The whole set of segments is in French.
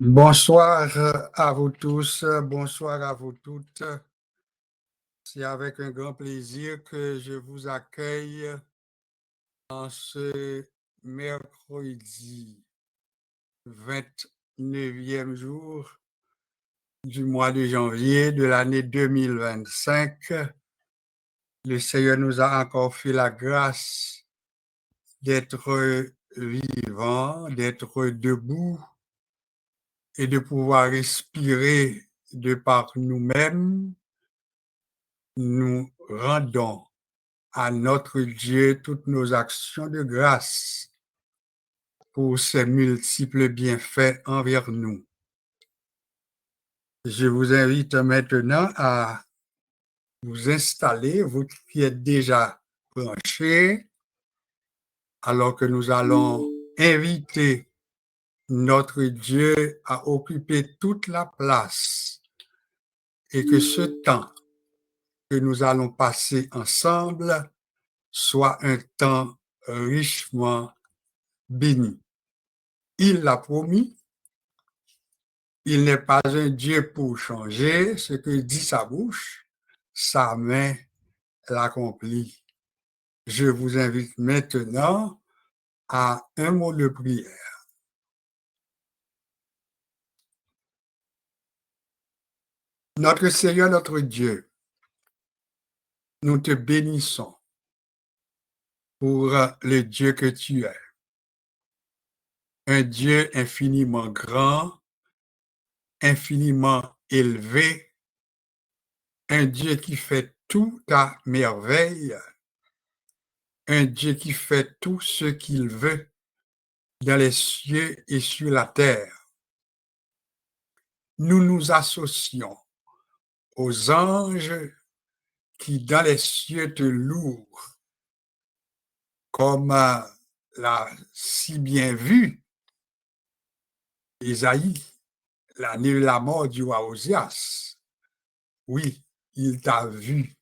Bonsoir à vous tous, bonsoir à vous toutes. C'est avec un grand plaisir que je vous accueille en ce mercredi 29e jour du mois de janvier de l'année 2025. Le Seigneur nous a encore fait la grâce d'être vivants, d'être debout et de pouvoir respirer de par nous-mêmes. Nous rendons à notre Dieu toutes nos actions de grâce pour ses multiples bienfaits envers nous. Je vous invite maintenant à vous installer, vous qui êtes déjà branchés, alors que nous allons inviter notre Dieu à occuper toute la place et que ce temps que nous allons passer ensemble soit un temps richement béni. Il l'a promis, il n'est pas un Dieu pour changer ce que dit sa bouche, sa main l'accomplit. Je vous invite maintenant à un mot de prière. Notre Seigneur, notre Dieu, nous te bénissons pour le Dieu que tu es. Un Dieu infiniment grand, infiniment élevé, un Dieu qui fait tout à merveille, un Dieu qui fait tout ce qu'il veut dans les cieux et sur la terre. Nous nous associons aux anges qui dans les cieux te louent, comme l'a si bien vu Isaïe, l'année de la mort du roi Osias. Oui, il t'a vu.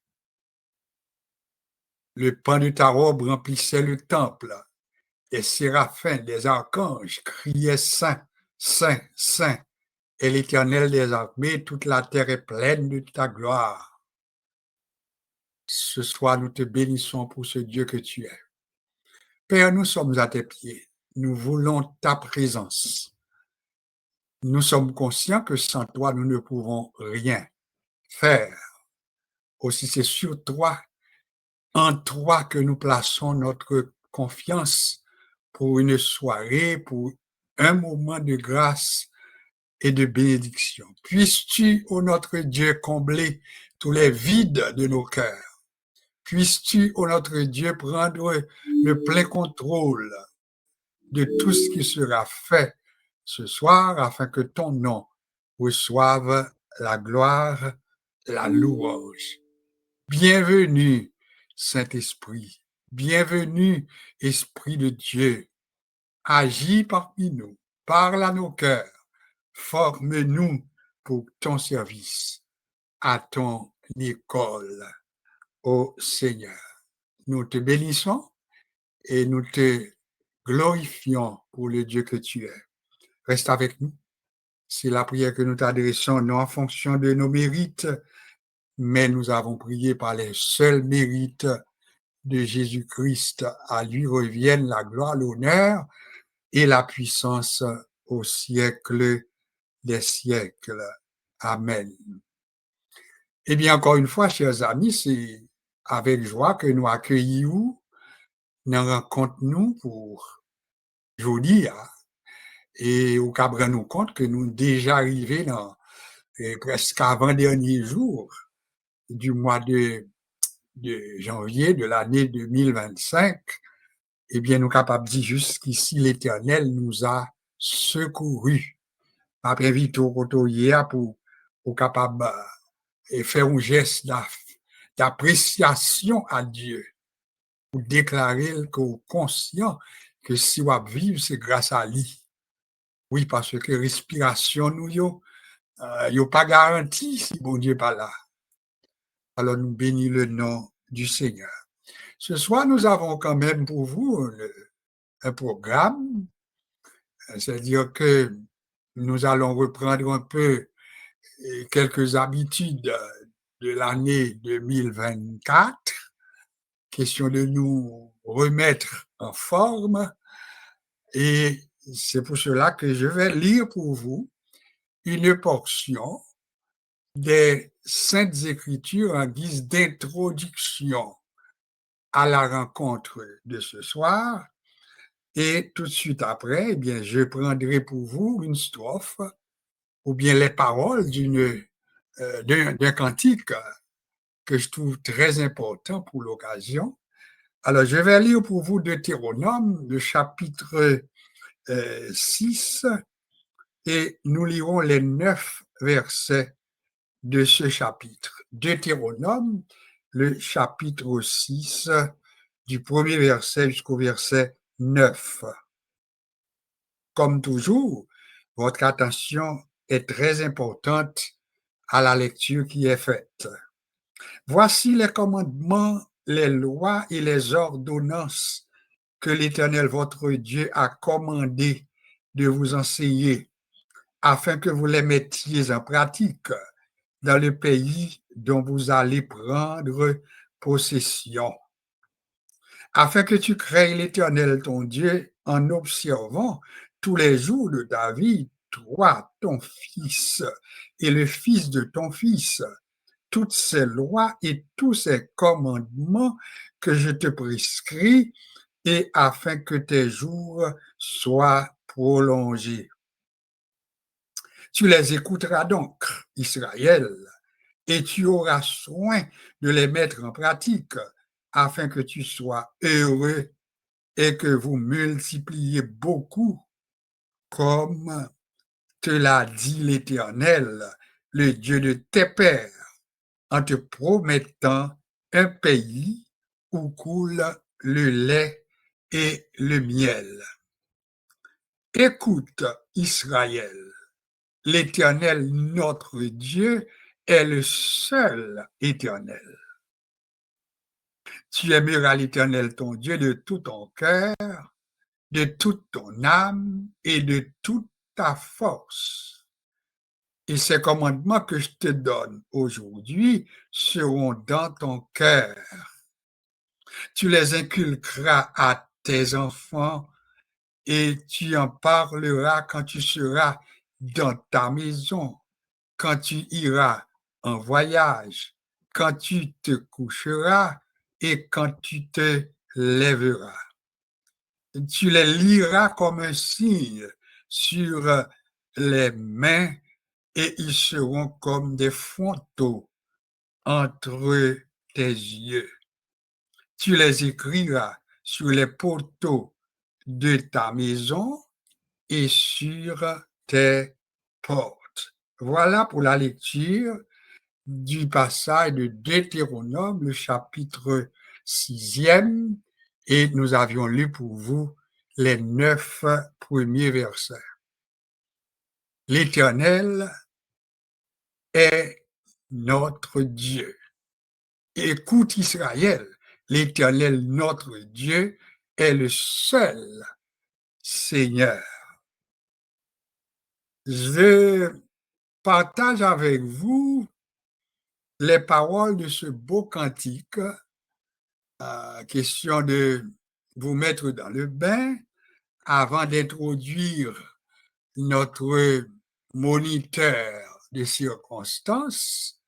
Le pan de ta robe remplissait le temple. Les séraphins, les archanges criaient Saint, Saint, Saint. Et l'Éternel des armées, toute la terre est pleine de ta gloire. Ce soir, nous te bénissons pour ce Dieu que tu es. Père, nous sommes à tes pieds. Nous voulons ta présence. Nous sommes conscients que sans toi, nous ne pouvons rien faire. Aussi, c'est sur toi, en toi que nous plaçons notre confiance pour une soirée, pour un moment de grâce et de bénédiction. Puisses-tu, ô notre Dieu, combler tous les vides de nos cœurs. Puisses-tu, ô notre Dieu, prendre le plein contrôle de tout ce qui sera fait ce soir afin que ton nom reçoive la gloire, la louange. Bienvenue, Saint-Esprit. Bienvenue, Esprit de Dieu. Agis parmi nous, parle à nos cœurs. Forme-nous pour ton service, à ton école, ô Seigneur. Nous te bénissons et nous te glorifions pour le Dieu que tu es. Reste avec nous. C'est la prière que nous t'adressons, non en fonction de nos mérites, mais nous avons prié par les seuls mérites de Jésus-Christ. À lui reviennent la gloire, l'honneur et la puissance au siècle des siècles. Amen. Eh bien, encore une fois, chers amis, c'est avec joie que nous accueillons, nous rencontrons nous pour jeudi, et au cas nous compte que nous déjà arrivés dans presque avant-dernier jour du mois de janvier de l'année 2025. Eh bien, nous sommes capables de dire jusqu'ici, l'Éternel nous a secourus. Après, vite au côté hier pour capable et faire un geste d'appréciation à Dieu, pour déclarer qu'on est conscient que si on vivre, c'est grâce à lui. Oui, parce que respiration, nous, yo pas garanti si bon Dieu n'est pas là. Alors, nous bénissons le nom du Seigneur. Ce soir, nous avons quand même pour vous un programme, c'est-à-dire que nous allons reprendre un peu quelques habitudes de l'année 2024, question de nous remettre en forme, et c'est pour cela que je vais lire pour vous une portion des Saintes Écritures en guise d'introduction à la rencontre de ce soir, et tout de suite après, eh bien, je prendrai pour vous une strophe ou bien les paroles d'un cantique que je trouve très important pour l'occasion. Alors, je vais lire pour vous Deutéronome, le chapitre 6, et nous lirons les 9 versets de ce chapitre. Deutéronome, le chapitre 6, du premier verset jusqu'au verset 9. Comme toujours, votre attention est très importante à la lecture qui est faite. Voici les commandements, les lois et les ordonnances que l'Éternel votre Dieu a commandé de vous enseigner, afin que vous les mettiez en pratique dans le pays dont vous allez prendre possession, afin que tu craignes l'Éternel ton Dieu en observant tous les jours de ta vie, toi, ton fils et le fils de ton fils, toutes ces lois et tous ces commandements que je te prescris, et afin que tes jours soient prolongés. Tu les écouteras donc, Israël, et tu auras soin de les mettre en pratique, afin que tu sois heureux et que vous multipliez beaucoup, comme te l'a dit l'Éternel, le Dieu de tes pères, en te promettant un pays où coule le lait et le miel. Écoute, Israël, l'Éternel, notre Dieu, est le seul Éternel. Tu aimeras l'Éternel, ton Dieu, de tout ton cœur, de toute ton âme et de toute ta force. Et ces commandements que je te donne aujourd'hui seront dans ton cœur. Tu les inculqueras à tes enfants et tu en parleras quand tu seras dans ta maison, quand tu iras en voyage, quand tu te coucheras et quand tu te lèveras. Tu les liras comme un signe sur les mains et ils seront comme des frontaux entre tes yeux. Tu les écriras sur les poteaux de ta maison et sur tes portes. Voilà pour la lecture du passage de Deutéronome, le chapitre 6e, et nous avions lu pour vous les 9 premiers versets. L'Éternel est notre Dieu. Écoute Israël, l'Éternel notre Dieu est le seul Seigneur. Je partage avec vous les paroles de ce beau cantique, question de vous mettre dans le bain avant d'introduire notre moniteur de circonstances.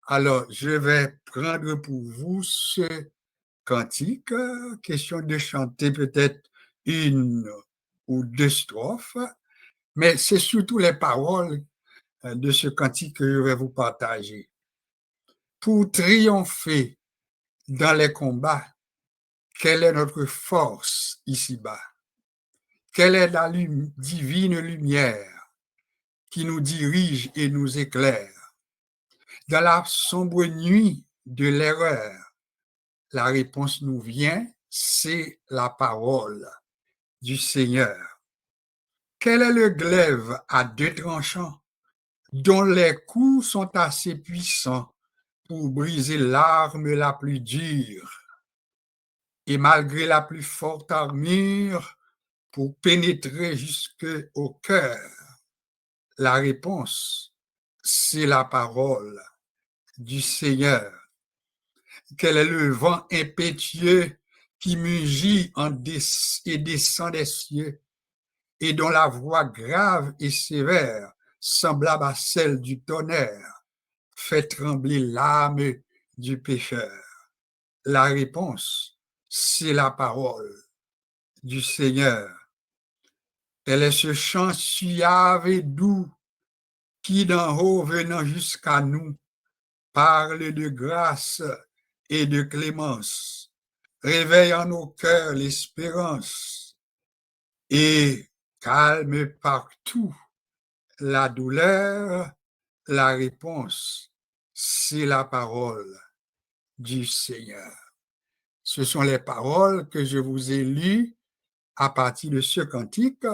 Alors, je vais prendre pour vous ce cantique, question de chanter peut-être une ou deux strophes, mais c'est surtout les paroles de ce cantique que je vais vous partager. Pour triompher dans les combats, quelle est notre force ici-bas? Quelle est la divine lumière qui nous dirige et nous éclaire? Dans la sombre nuit de l'erreur, la réponse nous vient, c'est la parole du Seigneur. Quel est le glaive à deux tranchants dont les coups sont assez puissants pour briser l'arme la plus dure et malgré la plus forte armure pour pénétrer jusqu'au cœur? La réponse, c'est la parole du Seigneur. Quel est le vent impétueux qui mugit et descend des cieux et dont la voix grave et sévère, semblable à celle du tonnerre, fait trembler l'âme du pécheur? La réponse, c'est la parole du Seigneur. Elle est ce chant suave et doux qui d'en haut venant jusqu'à nous parle de grâce et de clémence, réveille en nos cœurs l'espérance et calme partout la douleur. La réponse, c'est la parole du Seigneur. Ce sont les paroles que je vous ai lues à partir de ce cantique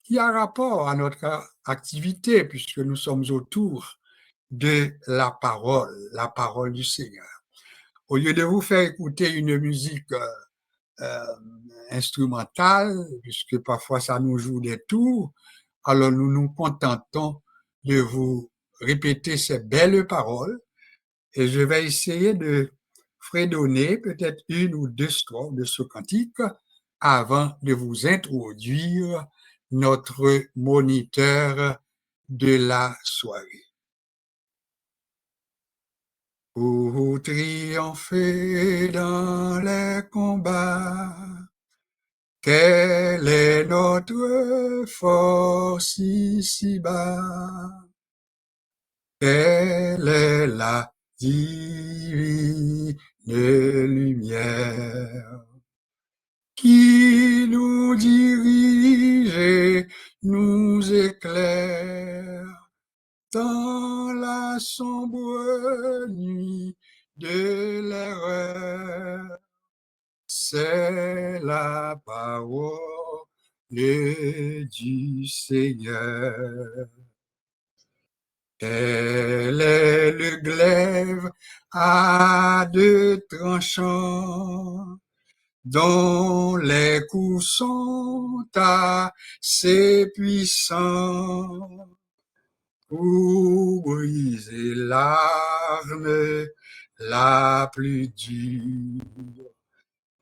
qui a rapport à notre activité puisque nous sommes autour de la parole du Seigneur. Au lieu de vous faire écouter une musique instrumentale, puisque parfois ça nous joue des tours, alors nous nous contentons de vous répéter ces belles paroles et je vais essayer de fredonner peut-être une ou deux strophes de ce cantique avant de vous introduire notre moniteur de la soirée. Pour triompher dans les combats, quelle est notre force ici-bas? Quelle est la divine lumière qui nous dirige et nous éclaire dans la sombre nuit de l'erreur? C'est la parole du Seigneur. Elle est le glaive à deux tranchants, dont les coups sont assez puissants pour briser l'arme la plus dure.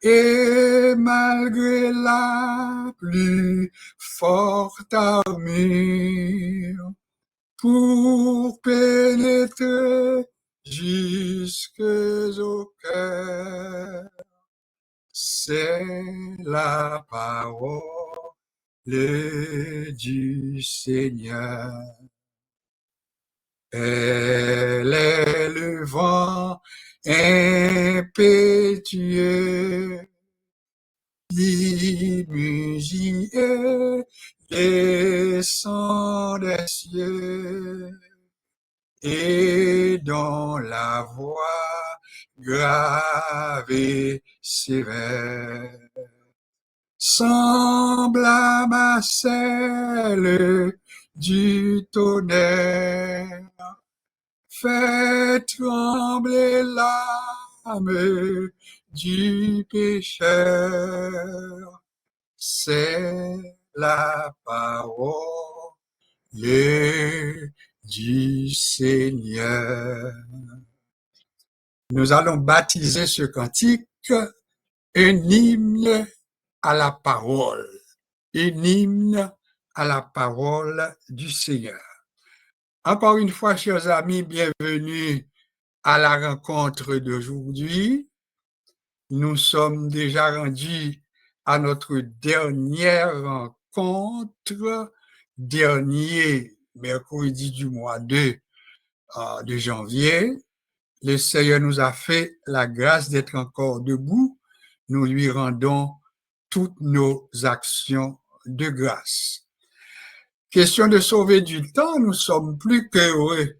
Et malgré la plus forte armure, pour pénétrer jusque au cœur, c'est la parole du Seigneur. Elle est le vent impétueux qui mugit et descend des cieux et dont la voix grave et sévère semblable à celle du tonnerre fait trembler l'âme du pécheur. C'est la parole du Seigneur. Nous allons baptiser ce cantique un hymne à la parole, un hymne à la parole du Seigneur. Encore une fois, chers amis, bienvenue à la rencontre d'aujourd'hui. Nous sommes déjà rendus à notre dernière rencontre, dernier mercredi du mois de janvier. Le Seigneur nous a fait la grâce d'être encore debout. Nous lui rendons toutes nos actions de grâce. Question de sauver du temps, nous sommes plus qu'heureux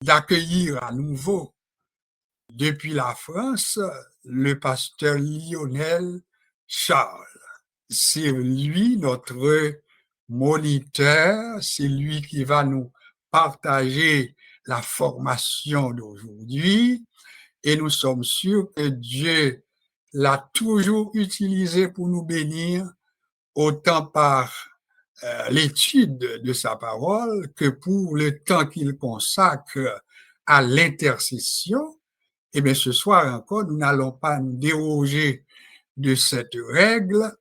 d'accueillir à nouveau depuis la France le pasteur Lionel Charles. C'est lui notre moniteur, c'est lui qui va nous partager la formation d'aujourd'hui et nous sommes sûrs que Dieu l'a toujours utilisé pour nous bénir, autant par l'étude de sa parole que pour le temps qu'il consacre à l'intercession. Eh bien, ce soir encore, nous n'allons pas nous déroger de cette règle.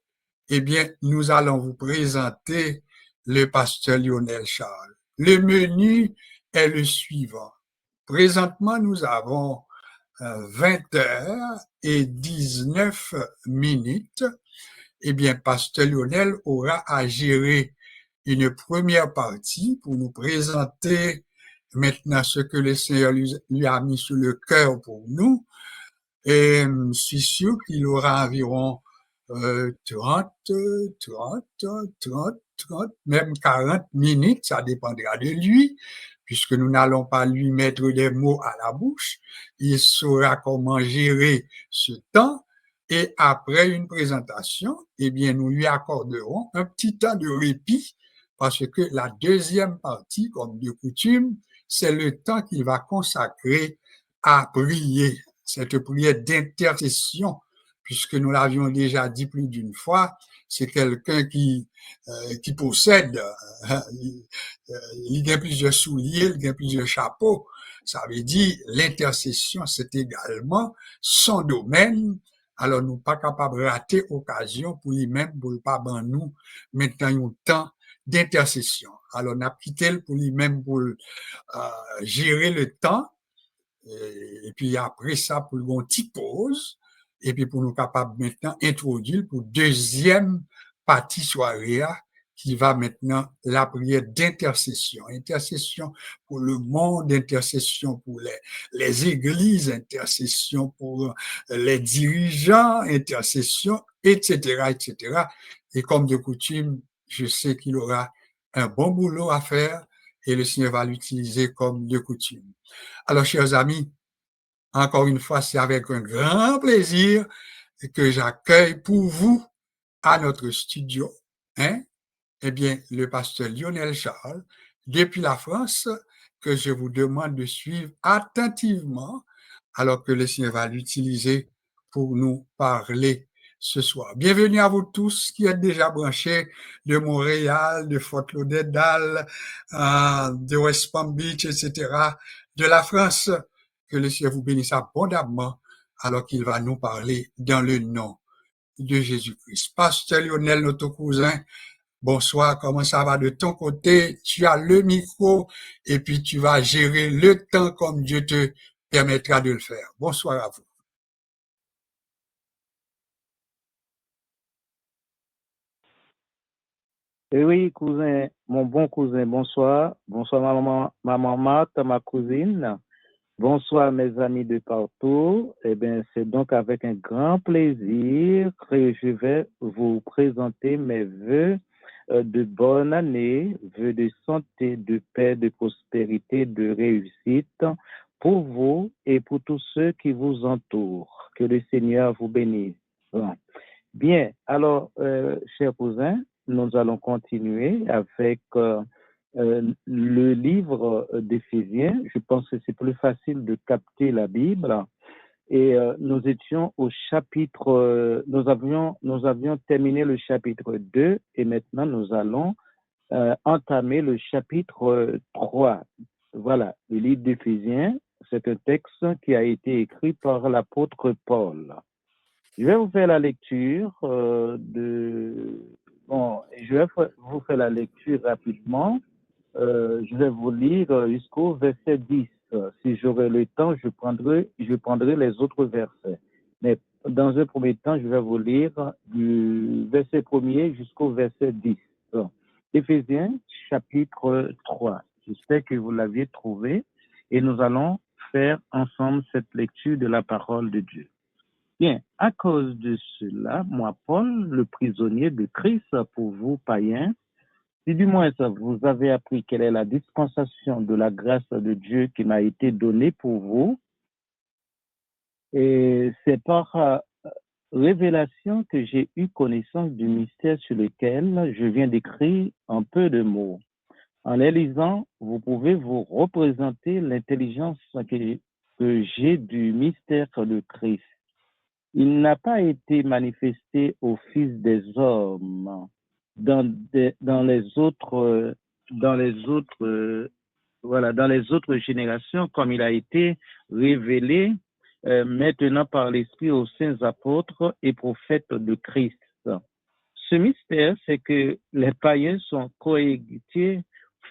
Eh bien, nous allons vous présenter le pasteur Lionel Charles. Le menu est le suivant. Présentement, nous avons 20h19. Eh bien, pasteur Lionel aura à gérer une première partie pour nous présenter maintenant ce que le Seigneur lui a mis sur le cœur pour nous. Et je suis sûr qu'il aura environ 30, même 40 minutes, ça dépendra de lui, puisque nous n'allons pas lui mettre des mots à la bouche. Il saura comment gérer ce temps. Et après une présentation, eh bien, nous lui accorderons un petit temps de répit, parce que la deuxième partie, comme de coutume, c'est le temps qu'il va consacrer à prier, cette prière d'intercession puisque nous l'avions déjà dit plus d'une fois, c'est quelqu'un qui possède, il a plusieurs souliers, il a plusieurs chapeaux. Ça veut dire l'intercession, c'est également son domaine. Alors, nous pas capables de rater occasion pour lui-même, pour le pas ban nous, maintenant un temps d'intercession. Alors, on a quitté pour lui-même pour gérer le temps. Et puis après ça, pour une petite pause, et puis pour nous capables maintenant introduire pour deuxième partie soirée qui va maintenant la prière d'intercession. Intercession pour le monde, intercession pour les églises, intercession pour les dirigeants, intercession, etc., etc. Et comme de coutume, je sais qu'il aura un bon boulot à faire et le Seigneur va l'utiliser comme de coutume. Alors, chers amis, encore une fois, c'est avec un grand plaisir que j'accueille pour vous à notre studio, eh bien, le pasteur Lionel Charles, depuis la France, que je vous demande de suivre attentivement, alors que le Seigneur va l'utiliser pour nous parler ce soir. Bienvenue à vous tous qui êtes déjà branchés de Montréal, de Fort Lauderdale, de West Palm Beach, etc., de la France. Que le Seigneur vous bénisse abondamment alors qu'il va nous parler dans le nom de Jésus-Christ. Pasteur Lionel, notre cousin, bonsoir, comment ça va de ton côté? Tu as le micro et puis tu vas gérer le temps comme Dieu te permettra de le faire. Bonsoir à vous. Oui, cousin, mon bon cousin, bonsoir. Bonsoir, maman Marthe, ma cousine. Bonsoir, mes amis de partout. Eh bien, c'est donc avec un grand plaisir que je vais vous présenter mes vœux de bonne année, vœux de santé, de paix, de prospérité, de réussite pour vous et pour tous ceux qui vous entourent. Que le Seigneur vous bénisse. Bien, alors, chers cousins, nous allons continuer avec le livre d'Éphésiens. Je pense que c'est plus facile de capter la Bible. Et nous étions au chapitre, nous avions terminé le chapitre 2 et maintenant nous allons entamer le chapitre 3. Voilà, le livre d'Éphésiens, c'est un texte qui a été écrit par l'apôtre Paul. Je vais vous faire la lecture je vais vous faire la lecture rapidement. Je vais vous lire jusqu'au verset 10. Si j'aurai le temps, je prendrai les autres versets. Mais dans un premier temps, je vais vous lire du verset 1er jusqu'au verset 10. Éphésiens, chapitre 3. J'espère que vous l'aviez trouvé et nous allons faire ensemble cette lecture de la parole de Dieu. Bien, à cause de cela, moi, Paul, le prisonnier de Christ pour vous, païens, si du moins vous avez appris quelle est la dispensation de la grâce de Dieu qui m'a été donnée pour vous, et c'est par révélation que j'ai eu connaissance du mystère sur lequel je viens d'écrire un peu de mots. En les lisant, vous pouvez vous représenter l'intelligence que j'ai du mystère de Christ. Il n'a pas été manifesté aux fils des hommes dans les autres générations, comme il a été révélé maintenant par l'Esprit aux saints apôtres et prophètes de Christ. Ce mystère, c'est que les païens sont cohéritiers,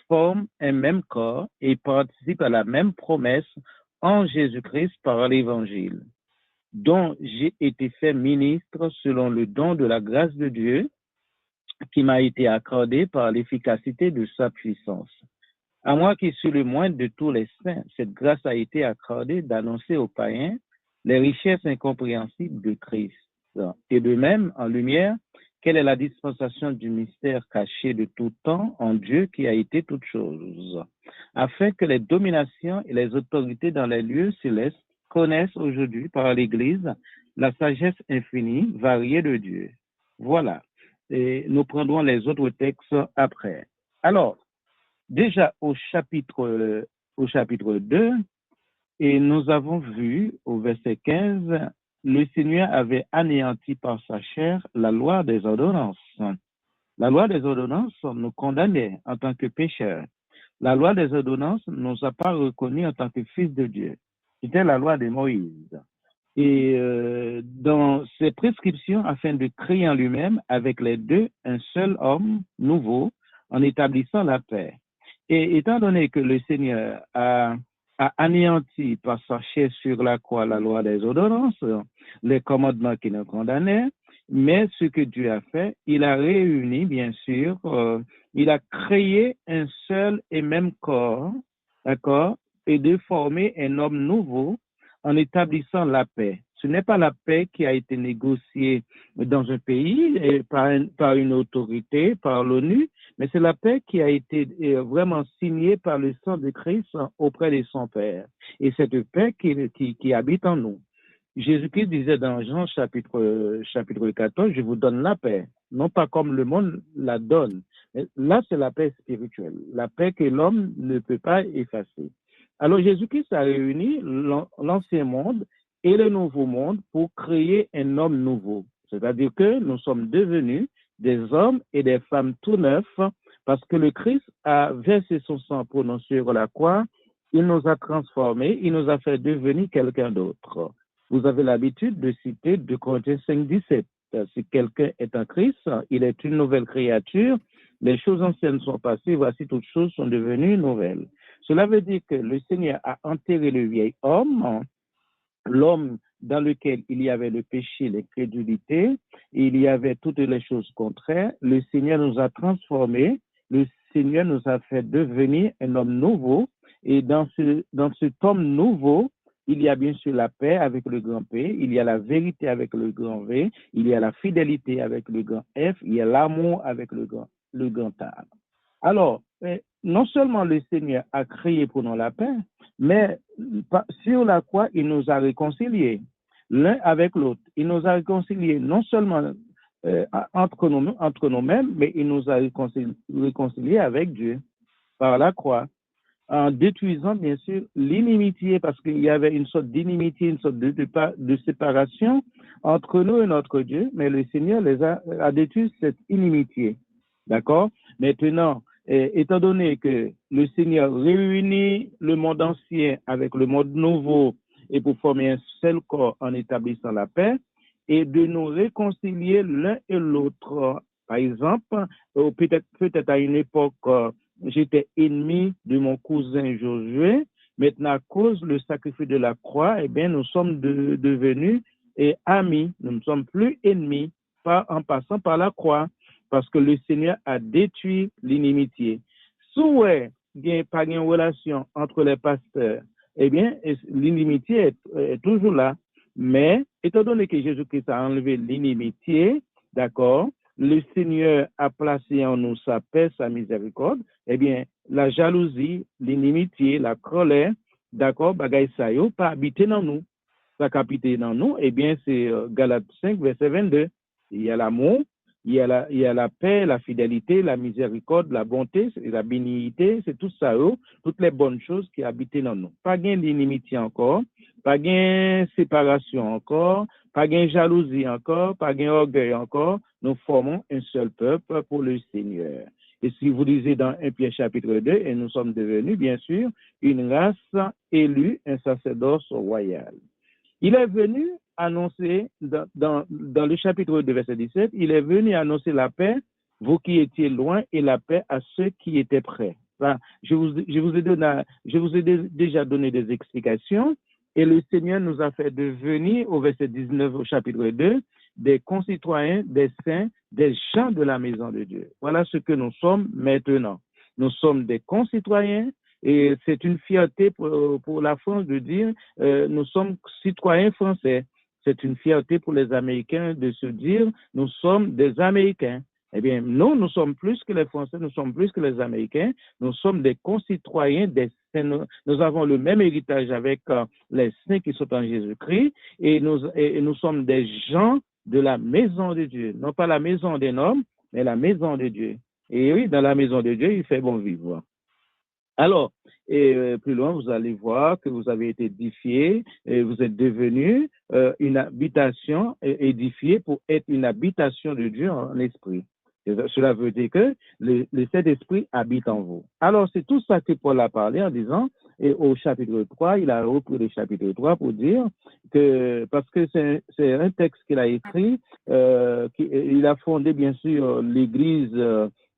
forment un même corps et participent à la même promesse en Jésus-Christ par l'Évangile, dont j'ai été fait ministre selon le don de la grâce de Dieu qui m'a été accordé par l'efficacité de sa puissance. À moi qui suis le moindre de tous les saints, cette grâce a été accordée d'annoncer aux païens les richesses incompréhensibles de Christ. Et de même, en lumière, quelle est la dispensation du mystère caché de tout temps en Dieu qui a été toute chose, afin que les dominations et les autorités dans les lieux célestes connaissent aujourd'hui par l'Église la sagesse infinie, variée de Dieu. Voilà. Et nous prendrons les autres textes après. Alors, déjà au chapitre 2, et nous avons vu au verset 15 le Seigneur avait anéanti par sa chair la loi des ordonnances. La loi des ordonnances nous condamnait en tant que pécheurs. La loi des ordonnances ne nous a pas reconnus en tant que fils de Dieu. C'était la loi de Moïse. Et dans ses prescriptions, afin de créer en lui-même, avec les deux, un seul homme nouveau, en établissant la paix. Et étant donné que le Seigneur a anéanti par sa chair sur la croix la loi des ordonnances, les commandements qui nous condamnaient, mais ce que Dieu a fait, il a réuni, bien sûr, il a créé un seul et même corps, d'accord, et de former un homme nouveau en établissant la paix. Ce n'est pas la paix qui a été négociée dans un pays par une autorité, par l'ONU, mais c'est la paix qui a été vraiment signée par le sang de Christ auprès de son Père. Et cette paix qui habite en nous. Jésus-Christ disait dans Jean chapitre 14, je vous donne la paix, non pas comme le monde la donne. Là, c'est la paix spirituelle, la paix que l'homme ne peut pas effacer. Alors Jésus-Christ a réuni l'ancien monde et le nouveau monde pour créer un homme nouveau. C'est-à-dire que nous sommes devenus des hommes et des femmes tout neufs parce que le Christ a versé son sang pour nous sur la croix. Il nous a transformés, il nous a fait devenir quelqu'un d'autre. Vous avez l'habitude de citer 2 Corinthiens 5, 17. Si quelqu'un est en Christ, il est une nouvelle créature. Les choses anciennes sont passées, voici toutes choses sont devenues nouvelles. Cela veut dire que le Seigneur a enterré le vieil homme, l'homme dans lequel il y avait le péché, l'incrédulité, il y avait toutes les choses contraires. Le Seigneur nous a transformés, le Seigneur nous a fait devenir un homme nouveau. Et dans cet homme nouveau, il y a bien sûr la paix avec le grand P, il y a la vérité avec le grand V, il y a la fidélité avec le grand F, il y a l'amour avec le grand A. Alors, non seulement le Seigneur a créé pour nous la paix, mais sur la croix, il nous a réconciliés l'un avec l'autre. Il nous a réconciliés non seulement entre nous-mêmes, mais il nous a réconciliés avec Dieu par la croix, en détruisant bien sûr l'inimitié, parce qu'il y avait une sorte d'inimitié, une sorte de séparation entre nous et notre Dieu, mais le Seigneur a détruit cette inimitié. D'accord? Maintenant, étant donné que le Seigneur réunit le monde ancien avec le monde nouveau et pour former un seul corps en établissant la paix, et de nous réconcilier l'un et l'autre. Par exemple, peut-être à une époque, j'étais ennemi de mon cousin Josué. Maintenant, à cause du sacrifice de la croix, eh bien, nous sommes devenus amis. Nous ne sommes plus ennemis en passant par la croix, parce que le Seigneur a détruit l'inimitié. Si il n'y a pas de relation entre les pasteurs, eh bien, l'inimitié est toujours là. Mais, étant donné que Jésus-Christ a enlevé l'inimitié, d'accord, le Seigneur a placé en nous sa paix, sa miséricorde, eh bien, la jalousie, l'inimitié, la colère, d'accord, bagaille ça yo, pas habiter dans nous. Ça qui habite dans nous, eh bien, c'est Galates 5, verset 22. Il y a l'amour, il y a la paix, la fidélité, la miséricorde, la bonté, la bénignité, c'est tout ça, toutes les bonnes choses qui habitent dans nous. Pas gain d'inimitié encore, pas gain séparation encore, pas gain jalousie encore, pas gain orgueil encore. Nous formons un seul peuple pour le Seigneur. Et si vous lisez dans 1 Pierre chapitre 2, et nous sommes devenus, bien sûr, une race élue, un sacerdoce royal. Il est venu annoncer, dans le chapitre 2, verset 17, il est venu annoncer la paix, vous qui étiez loin, et la paix à ceux qui étaient près. Enfin, je vous ai déjà donné des explications, et le Seigneur nous a fait devenir, au verset 19, au chapitre 2, des concitoyens, des saints, des gens de la maison de Dieu. Voilà ce que nous sommes maintenant. Nous sommes des concitoyens, et c'est une fierté pour la France de dire nous sommes citoyens français. C'est une fierté pour les Américains de se dire nous sommes des Américains. Eh bien, nous sommes plus que les Français, nous sommes plus que les Américains, nous sommes des concitoyens, des saints. Nous avons le même héritage avec les saints qui sont en Jésus-Christ, et nous sommes des gens de la maison de Dieu. Non pas la maison d'un homme, mais la maison de Dieu. Et oui, dans la maison de Dieu, il fait bon vivre. Alors, plus loin, vous allez voir que vous avez été édifié et vous êtes devenu une habitation édifiée pour être une habitation de Dieu en esprit. Cela veut dire que le Saint-Esprit habite en vous. Alors, c'est tout ça que Paul a parlé en disant, et au chapitre 3, il a repris le chapitre 3 pour dire que, parce que c'est un texte qu'il a écrit, il a fondé bien sûr l'église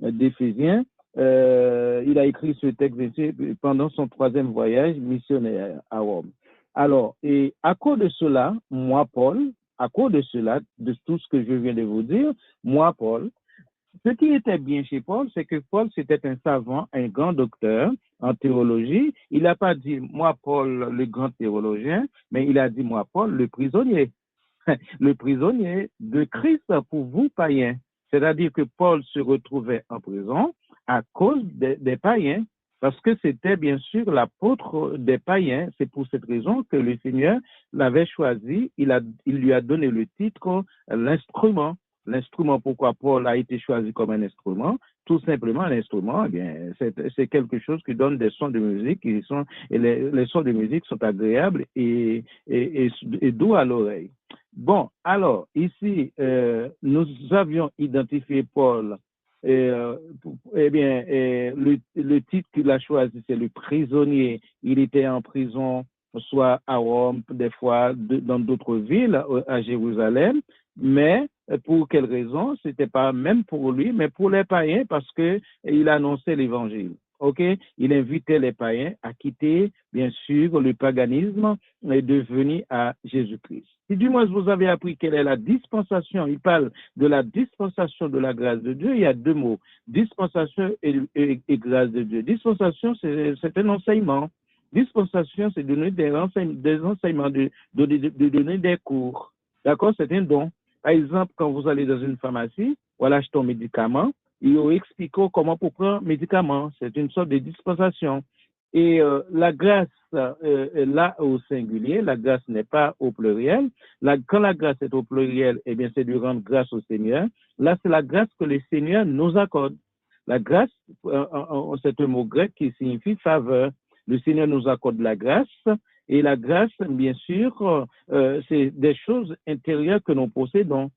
d'Éphésiens. Il a écrit ce texte pendant son 3e voyage missionnaire à Rome. Alors, et à cause de cela, moi, Paul, à cause de cela, de tout ce que je viens de vous dire, moi, Paul, ce qui était bien chez Paul, c'est que Paul, c'était un savant, un grand docteur en théologie. Il n'a pas dit, moi, Paul, le grand théologien, mais il a dit, moi, Paul, le prisonnier. Le prisonnier de Christ pour vous, païens. C'est-à-dire que Paul se retrouvait en prison à cause des païens, parce que c'était bien sûr l'apôtre des païens. C'est pour cette raison que le Seigneur l'avait choisi. Il lui a donné le titre, l'instrument. L'instrument, pourquoi Paul a été choisi comme un instrument? Tout simplement, l'instrument, eh bien, c'est quelque chose qui donne des sons de musique et les sons de musique sont agréables et doux à l'oreille. Bon, alors, ici, nous avions identifié Paul. Eh bien, le titre qu'il a choisi, c'est le prisonnier. Il était en prison, soit à Rome, des fois dans d'autres villes, à Jérusalem. Mais pour quelle raison? C'était pas même pour lui, mais pour les païens, parce que il annonçait l'évangile. OK? Il invitait les païens à quitter, bien sûr, le paganisme et de venir à Jésus-Christ. Si du moins vous avez appris quelle est la dispensation, il parle de la dispensation de la grâce de Dieu, il y a 2 mots, dispensation et grâce de Dieu. Dispensation, c'est un enseignement. Dispensation, c'est donner des enseignements, de donner des cours. D'accord? C'est un don. Par exemple, quand vous allez dans une pharmacie, voilà, achetez un médicament, il vous explique comment pour prendre un médicament. C'est une sorte de dispensation. Et la grâce, là au singulier, la grâce n'est pas au pluriel. Quand la grâce est au pluriel, eh bien, c'est de rendre grâce au Seigneur. Là, c'est la grâce que le Seigneur nous accorde. La grâce, c'est un mot grec qui signifie faveur. Le Seigneur nous accorde la grâce. Et la grâce, bien sûr, c'est des choses intérieures que nous possédons.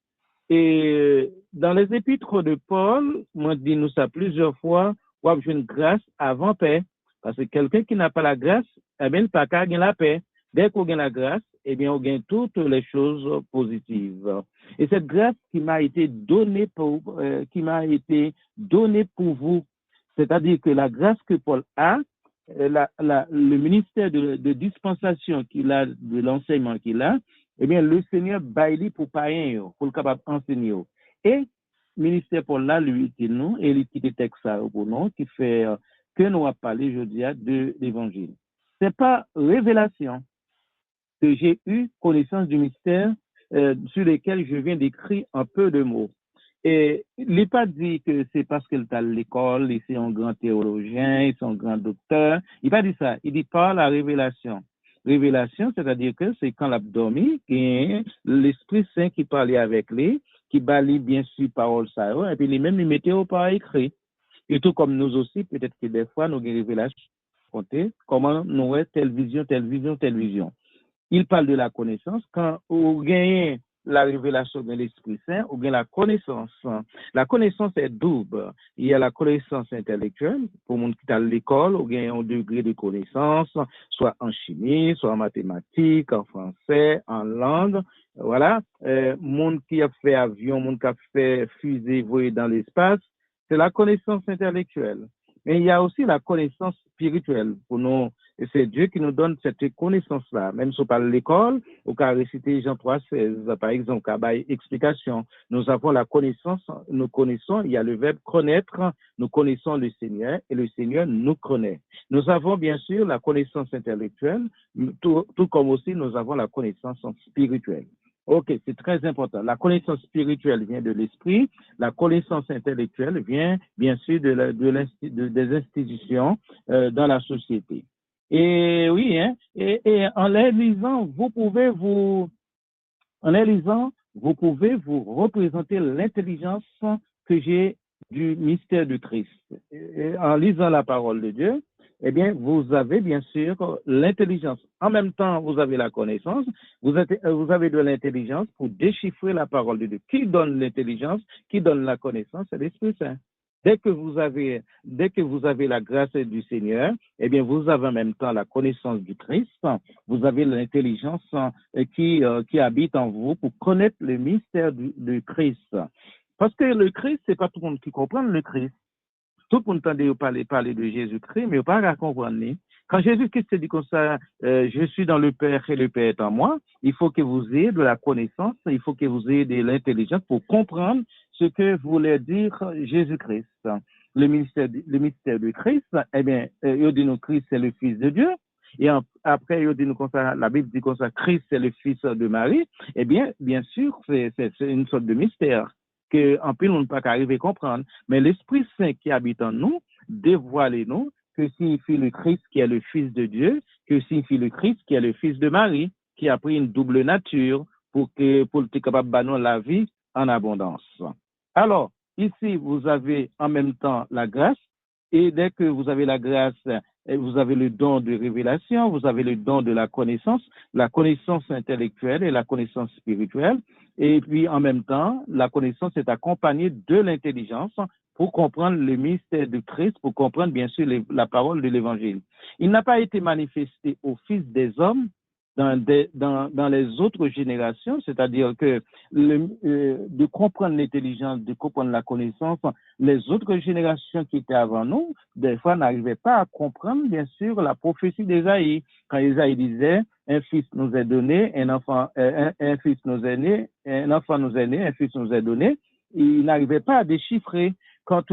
Et dans les épîtres de Paul, moi, je dis nous ça plusieurs fois, on a une grâce avant paix. Parce que quelqu'un qui n'a pas la grâce, eh bien, il n'a pas qu'à gagner la paix. Dès qu'on gagne la grâce, eh bien, on gagne toutes les choses positives. Et cette grâce qui m'a été donnée pour vous, c'est-à-dire que la grâce que Paul a, le ministère de dispensation qu'il a, de l'enseignement qu'il a, eh bien, le Seigneur baille pour païen, pour le capable enseigner. Et ministère Paul là, lui, dit nous, et il quitte texte pour nous, qui fait que nous avons parlé aujourd'hui de l'évangile. Ce n'est pas révélation que j'ai eu connaissance du mystère sur lequel je viens d'écrire un peu de mots. Et il n'est pas dit que c'est parce qu'il est à l'école, il est un grand théologien, il est un grand docteur. Il n'a pas dit ça. Il dit par la révélation. Révélation, c'est-à-dire que c'est quand l'abdomen, l'Esprit Saint qui parlait avec lui, qui balit bien sûr parole ça, et puis lui-même il mettait au par écrit. Et tout comme nous aussi, peut-être que des fois, nous avons des révélations, comment nous avons telle vision, telle vision, telle vision. Il parle de la connaissance. Quand on gagne la révélation de l'Esprit Saint, on gagne la connaissance. La connaissance est double. Il y a la connaissance intellectuelle. Pour le monde qui est à l'école, on gagne un degré de connaissance, soit en chimie, soit en mathématiques, en français, en langue. Voilà. Monde qui a fait avion, monde qui a fait fusée voler dans l'espace, c'est la connaissance intellectuelle. Mais il y a aussi la connaissance spirituelle. Pour nous, et c'est Dieu qui nous donne cette connaissance-là. Même si on parle de l'école, au cas réciter Jean 3,16, par exemple, à explication, nous avons la connaissance, nous connaissons, il y a le verbe connaître, nous connaissons le Seigneur et le Seigneur nous connaît. Nous avons bien sûr la connaissance intellectuelle, tout comme aussi nous avons la connaissance spirituelle. Ok, c'est très important. La connaissance spirituelle vient de l'esprit, la connaissance intellectuelle vient bien sûr des institutions dans la société. Et oui, hein, et en les lisant, vous pouvez vous représenter l'intelligence que j'ai du mystère de Christ. Et en lisant la parole de Dieu, eh bien, vous avez bien sûr l'intelligence. En même temps, vous avez la connaissance, vous avez de l'intelligence pour déchiffrer la parole de Dieu. Qui donne l'intelligence, qui donne la connaissance? C'est l'Esprit Saint. Dès que vous avez la grâce du Seigneur, eh bien, vous avez en même temps la connaissance du Christ, vous avez l'intelligence qui habite en vous pour connaître le mystère du Christ. Parce que le Christ, c'est pas tout le monde qui comprend le Christ. Tout le monde entend parler de Jésus-Christ, mais pas à comprendre. Quand Jésus-Christ se dit comme ça, je suis dans le Père et le Père est en moi, il faut que vous ayez de la connaissance, il faut que vous ayez de l'intelligence pour comprendre ce que voulait dire Jésus-Christ. Le mystère du Christ, eh bien, il dit nous, Christ c'est le Fils de Dieu. Et après, il dit nous comme ça, la Bible dit comme ça, Christ c'est le Fils de Marie. Eh bien sûr, c'est une sorte de mystère que en plus on ne peut pas arriver à comprendre. Mais l'Esprit Saint qui habite en nous, dévoile-nous que signifie le Christ qui est le Fils de Dieu, que signifie le Christ qui est le Fils de Marie, qui a pris une double nature pour être capable de donner la vie en abondance. Alors, ici, vous avez en même temps la grâce, et dès que vous avez la grâce, vous avez le don de révélation, vous avez le don de la connaissance intellectuelle et la connaissance spirituelle. Et puis, en même temps, la connaissance est accompagnée de l'intelligence pour comprendre le mystère de Christ, pour comprendre, bien sûr, la parole de l'Évangile. Il n'a pas été manifesté aux fils des hommes dans les autres générations, c'est-à-dire que de comprendre l'intelligence, de comprendre la connaissance, les autres générations qui étaient avant nous, des fois, n'arrivaient pas à comprendre, bien sûr, la prophétie d'Ésaïe. Quand Ésaïe disait, un fils nous est donné, un fils nous est né, un enfant nous est né, un fils nous est donné, il n'arrivait pas à déchiffrer. Quand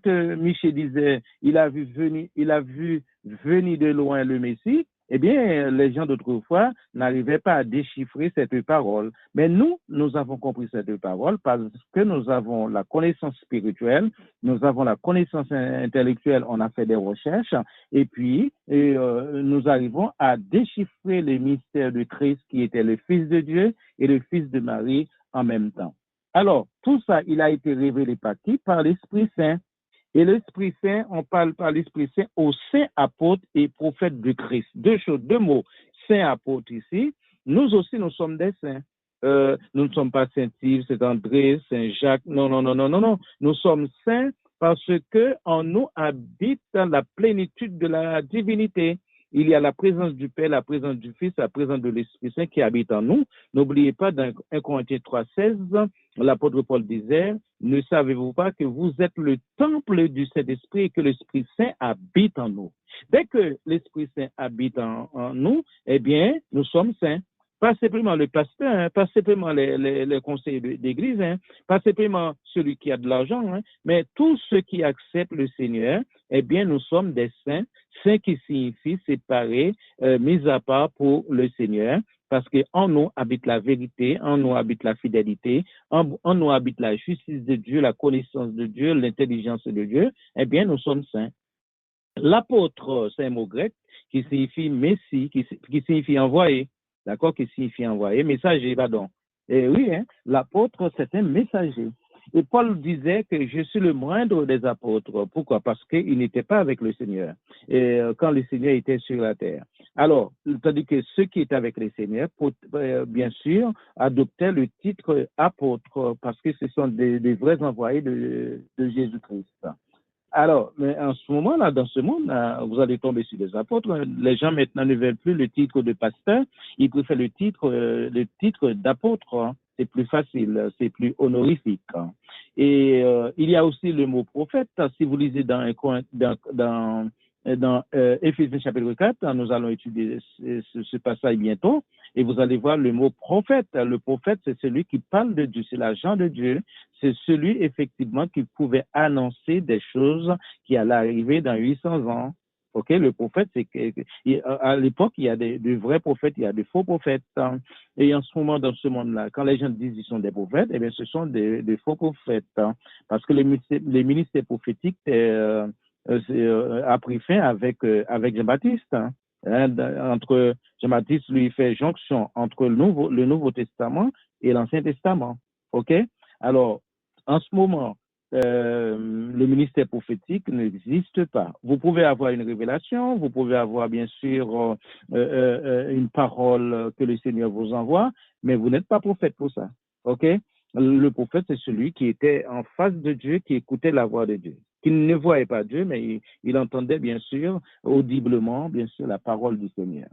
Michée disait, il a vu venir de loin le Messie, eh bien, les gens d'autrefois n'arrivaient pas à déchiffrer cette parole. Mais nous avons compris cette parole parce que nous avons la connaissance spirituelle, nous avons la connaissance intellectuelle, on a fait des recherches, et puis nous arrivons à déchiffrer les mystères de Christ qui était le Fils de Dieu et le Fils de Marie en même temps. Alors, tout ça, il a été révélé par qui? Par l'Esprit Saint. Et l'Esprit Saint, on parle par l'Esprit Saint aux saints apôtres et prophètes de Christ. Deux mots, saints apôtres ici. Nous aussi, nous sommes des saints. Nous ne sommes pas Saint-Yves, Saint-André, Saint-Jacques. Non. Nous sommes saints parce que en nous habite la plénitude de la divinité. Il y a la présence du Père, la présence du Fils, la présence de l'Esprit Saint qui habite en nous. N'oubliez pas, dans 1 Corinthiens 3,16, l'apôtre Paul disait, ne savez-vous pas que vous êtes le temple du Saint-Esprit et que l'Esprit Saint habite en nous? Dès que l'Esprit Saint habite en nous, eh bien, nous sommes saints. Pas simplement le pasteur, hein, pas simplement les conseillers d'église, hein, pas simplement celui qui a de l'argent, hein, mais tous ceux qui acceptent le Seigneur, eh bien, nous sommes des saints, saints qui signifient séparés, mis à part pour le Seigneur, parce qu'en nous habite la vérité, en nous habite la fidélité, en nous habite la justice de Dieu, la connaissance de Dieu, l'intelligence de Dieu, eh bien, nous sommes saints. L'apôtre, c'est un mot grec qui signifie Messie, qui signifie envoyé. D'accord, qui signifie envoyé, messager, pardon. Et oui, hein, l'apôtre, c'est un messager. Et Paul disait que je suis le moindre des apôtres. Pourquoi? Parce qu'il n'était pas avec le Seigneur. Et quand le Seigneur était sur la terre. Alors, tandis que ceux qui étaient avec le Seigneur, bien sûr, adoptaient le titre apôtre parce que ce sont des vrais envoyés de Jésus-Christ. Alors, mais en ce moment-là, dans ce monde, vous allez tomber sur les apôtres. Les gens maintenant ne veulent plus le titre de pasteur, ils préfèrent le titre d'apôtre. C'est plus facile, c'est plus honorifique. Et il y a aussi le mot prophète. Si vous lisez dans Éphésiens chapitre 4, nous allons étudier ce passage bientôt, et vous allez voir le mot prophète. Le prophète, c'est celui qui parle de Dieu, c'est l'agent de Dieu, c'est celui effectivement qui pouvait annoncer des choses qui allaient arriver dans 800 ans. Ok, le prophète, c'est à l'époque, il y a de vrais prophètes, il y a de faux prophètes. Et en ce moment, dans ce monde-là, quand les gens disent qu'ils sont des prophètes, eh bien, ce sont des faux prophètes. Parce que les ministères prophétiques a pris fin avec Jean-Baptiste. Entre Jean-Baptiste, lui, fait jonction entre le Nouveau Testament et l'Ancien Testament. OK? Alors, en ce moment, le ministère prophétique n'existe pas. Vous pouvez avoir une révélation, vous pouvez avoir bien sûr une parole que le Seigneur vous envoie, mais vous n'êtes pas prophète pour ça. OK? Le prophète, c'est celui qui était en face de Dieu, qui écoutait la voix de Dieu, qui ne voyait pas Dieu, mais il entendait bien sûr audiblement, bien sûr, la parole du Seigneur.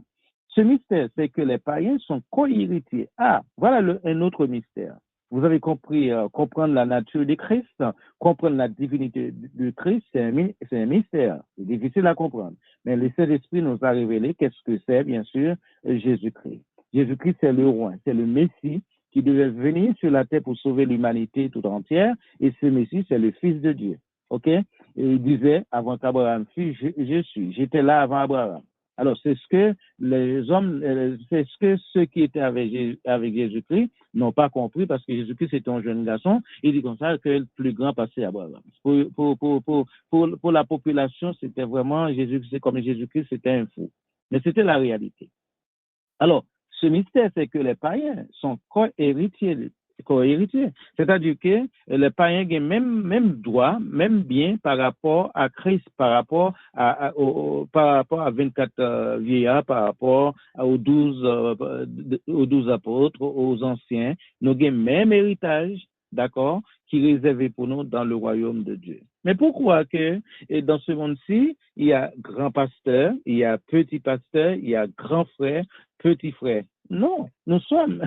Ce mystère, c'est que les païens sont co-héritiers. Ah, voilà un autre mystère. Vous avez compris, comprendre la nature de Christ, comprendre la divinité de Christ, c'est un mystère. C'est difficile à comprendre. Mais le Saint-Esprit nous a révélé qu'est-ce que c'est, bien sûr, Jésus-Christ. Jésus-Christ, c'est le roi, c'est le Messie qui devait venir sur la terre pour sauver l'humanité tout entière. Et ce Messie, c'est le Fils de Dieu. OK? Et il disait, avant qu'Abraham fût, je suis. J'étais là avant Abraham. Alors, c'est ce que les hommes, c'est ce que ceux qui étaient avec Jésus-Christ n'ont pas compris parce que Jésus-Christ était un jeune garçon. Il dit comme ça que le plus grand passait à Abraham. Pour la population, c'était vraiment Jésus-Christ, comme Jésus-Christ, c'était un fou. Mais c'était la réalité. Alors, ce mystère, c'est que les païens sont co-héritiers. C'est-à-dire que les païens ont même droit, même bien par rapport à Christ, par rapport à 24 vieillards, par rapport aux 12 apôtres, aux anciens. Nous avons même héritage, d'accord, qui est réservé pour nous dans le royaume de Dieu. Mais pourquoi que dans ce monde-ci, il y a grand pasteur, il y a petit pasteur, il y a grand frère, petit frère? Non, nous sommes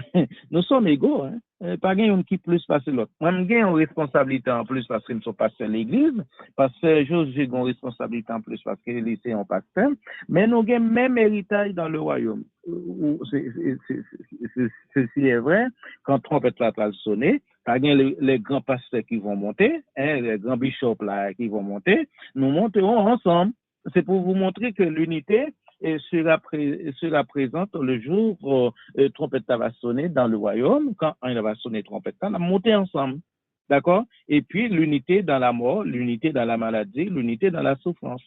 égaux. Hein? Pas quelqu'un qui plus passe l'autre. Moi, j'ai une responsabilité en plus parce que nous sommes pasteurs de l'église, parce que j'ai une responsabilité en plus parce que les lycées sont pasteurs, mais nous avons même héritage dans le royaume. Ceci est vrai, quand trompette va sonner, les grands pasteurs qui vont monter, hein, les grands bishops là qui vont monter, nous monterons ensemble. C'est pour vous montrer que l'unité sera présente le jour où trompette va sonner dans le royaume. Quand il va sonner trompette, on va monter ensemble. D'accord? Et puis l'unité dans la mort, l'unité dans la maladie, l'unité dans la souffrance.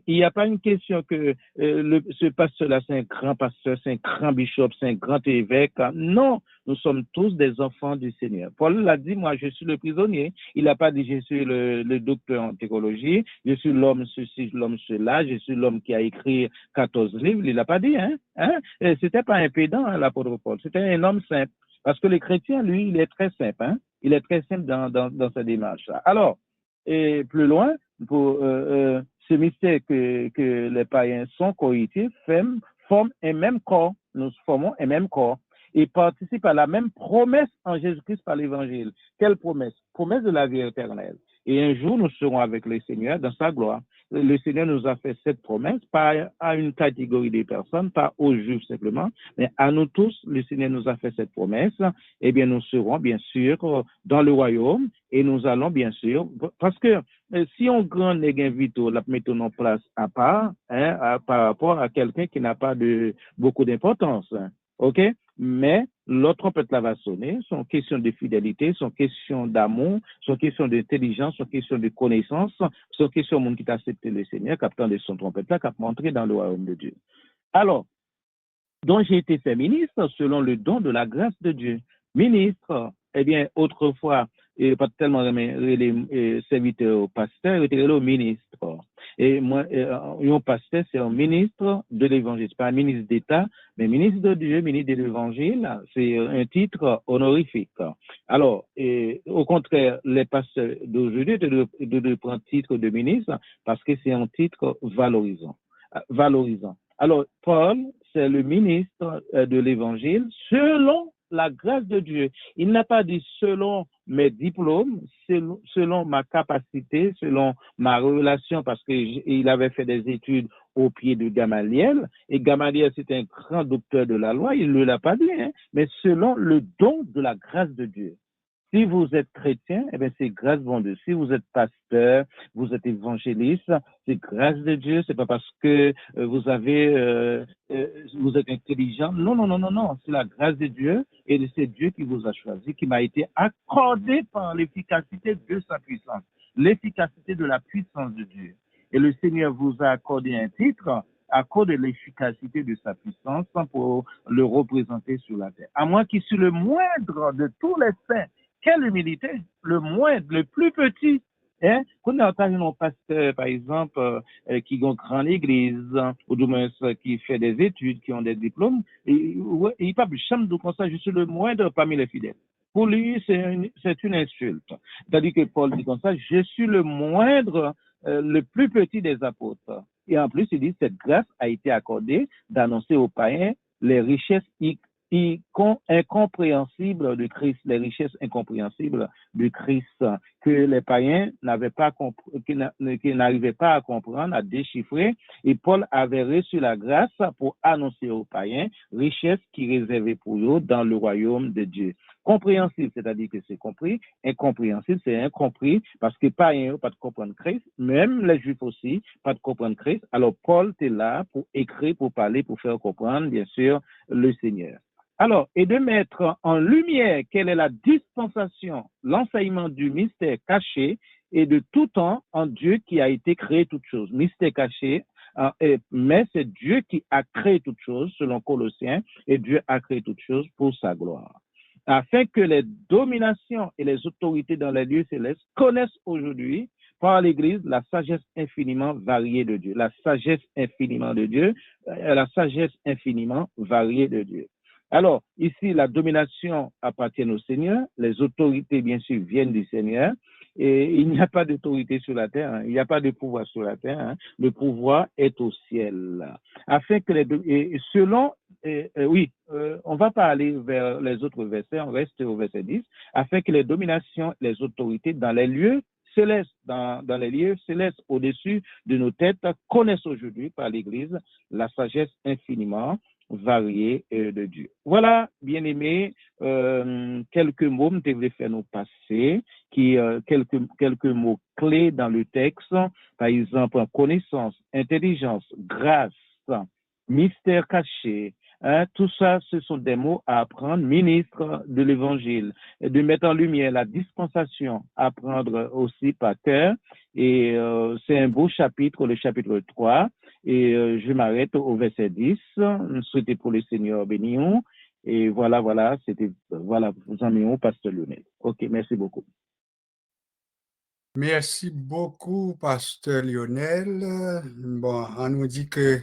Il n'y a pas une question que ce pasteur-là, c'est un grand pasteur, c'est un grand bishop, c'est un grand évêque. Non, nous sommes tous des enfants du Seigneur. Paul l'a dit, moi je suis le prisonnier. Il n'a pas dit je suis le docteur en théologie, je suis l'homme ceci, l'homme cela, je suis l'homme qui a écrit 14 livres. Il n'a pas dit, hein? C'était pas un pédant, hein, l'apôtre Paul. C'était un homme simple. Parce que le chrétien, lui, il est très simple, hein? Il est très simple dans sa démarche. Alors, et plus loin, pour ce mystère que les païens sont cohéritiers, forment un même corps. Nous formons un même corps et participent à la même promesse en Jésus-Christ par l'Évangile. Quelle promesse? Promesse de la vie éternelle. Et un jour, nous serons avec le Seigneur dans sa gloire. Le Seigneur nous a fait cette promesse, pas à une catégorie de personnes, pas aux Juifs simplement, mais à nous tous, le Seigneur nous a fait cette promesse. Eh bien, nous serons bien sûr dans le royaume et nous allons bien sûr, parce que si on grand néguin vito, la mettons en place à part, hein, par rapport à quelqu'un qui n'a pas beaucoup d'importance. Hein, OK? Mais l'autre trompette là va sonner, sont questions de fidélité, sont questions d'amour, sont questions d'intelligence, sont questions de connaissance, sont questions de monde qui t'a accepté le Seigneur, captant de son trompette là, qui a montré dans le royaume de Dieu. Alors, donc j'ai été fait ministre selon le don de la grâce de Dieu. Ministre, eh bien, autrefois, pas tellement les serviteurs au pasteur, il était le ministre. Et moi, un pasteur, c'est un ministre de l'évangile. C'est pas un ministre d'État, mais ministre de Dieu, ministre de l'évangile, c'est un titre honorifique. Alors, au contraire, les pasteurs d'aujourd'hui de prendre titre de ministre parce que c'est un titre valorisant. Alors, Paul, c'est le ministre de l'Évangile selon la grâce de Dieu. Il n'a pas dit selon mes diplômes, selon ma capacité, selon ma relation, parce qu'il avait fait des études au pied de Gamaliel, et Gamaliel, c'est un grand docteur de la loi, il ne l'a pas dit, hein, mais selon le don de la grâce de Dieu. Si vous êtes chrétien, eh bien, c'est grâce de Dieu. Si vous êtes pasteur, vous êtes évangéliste, c'est grâce de Dieu. C'est pas parce que vous êtes intelligent. Non. C'est la grâce de Dieu et c'est Dieu qui vous a choisi, qui m'a été accordé par l'efficacité de sa puissance, l'efficacité de la puissance de Dieu. Et le Seigneur vous a accordé un titre à cause de l'efficacité de sa puissance pour le représenter sur la terre. À moins qu'il soit le moindre de tous les saints quelle humilité? Le moindre, le plus petit. Hein? Quand on entend un pasteur, par exemple, qui ont grande église, ou du moins qui fait des études, qui ont des diplômes, il ne pas chambre de comme ça, je suis le moindre parmi les fidèles. Pour lui, c'est une insulte. C'est-à-dire que Paul dit comme ça, je suis le moindre, le plus petit des apôtres. Et en plus, il dit, cette grâce a été accordée d'annoncer aux païens les richesses incompréhensibles du Christ, les richesses incompréhensibles du Christ que les païens n'avaient pas qui n'arrivaient pas à comprendre, à déchiffrer. Et Paul avait reçu la grâce pour annoncer aux païens richesses qui réservaient pour eux dans le royaume de Dieu. Compréhensible, c'est-à-dire que c'est compris. Incompréhensible, c'est incompris parce que païens pas de comprendre Christ, même les Juifs aussi pas de comprendre Christ. Alors Paul était là pour écrire, pour parler, pour faire comprendre, bien sûr, le Seigneur. Alors, et de mettre en lumière quelle est la dispensation, l'enseignement du mystère caché et de tout temps en Dieu qui a été créé toutes choses. Mystère caché, mais c'est Dieu qui a créé toutes choses, selon Colossiens, et Dieu a créé toutes choses pour sa gloire. Afin que les dominations et les autorités dans les lieux célestes connaissent aujourd'hui par l'Église la sagesse infiniment variée de Dieu. La sagesse infiniment de Dieu, la sagesse infiniment variée de Dieu. Alors, ici, la domination appartient au Seigneur, les autorités, bien sûr, viennent du Seigneur, et il n'y a pas d'autorité sur la terre, hein. Il n'y a pas de pouvoir sur la terre, hein. Le pouvoir est au ciel. Afin que on va pas aller vers les autres versets, on reste au verset 10, afin que les dominations, les autorités dans les lieux célestes, dans les lieux célestes au-dessus de nos têtes, connaissent aujourd'hui par l'Église la sagesse infiniment variée de Dieu. Voilà, bien-aimés, quelques mots que je voulais faire nous passer, quelques mots clés dans le texte, par exemple, connaissance, intelligence, grâce, mystère caché. Hein, tout ça, ce sont des mots à apprendre, ministre de l'Évangile, de mettre en lumière la dispensation, à apprendre aussi par cœur. Et c'est un beau chapitre, le chapitre 3. Et je m'arrête au verset 10. C'était pour le Seigneur bénion. Et voilà, vous en mettons, Pasteur Lionel. OK, merci beaucoup. Merci beaucoup, Pasteur Lionel. Bon, on nous dit que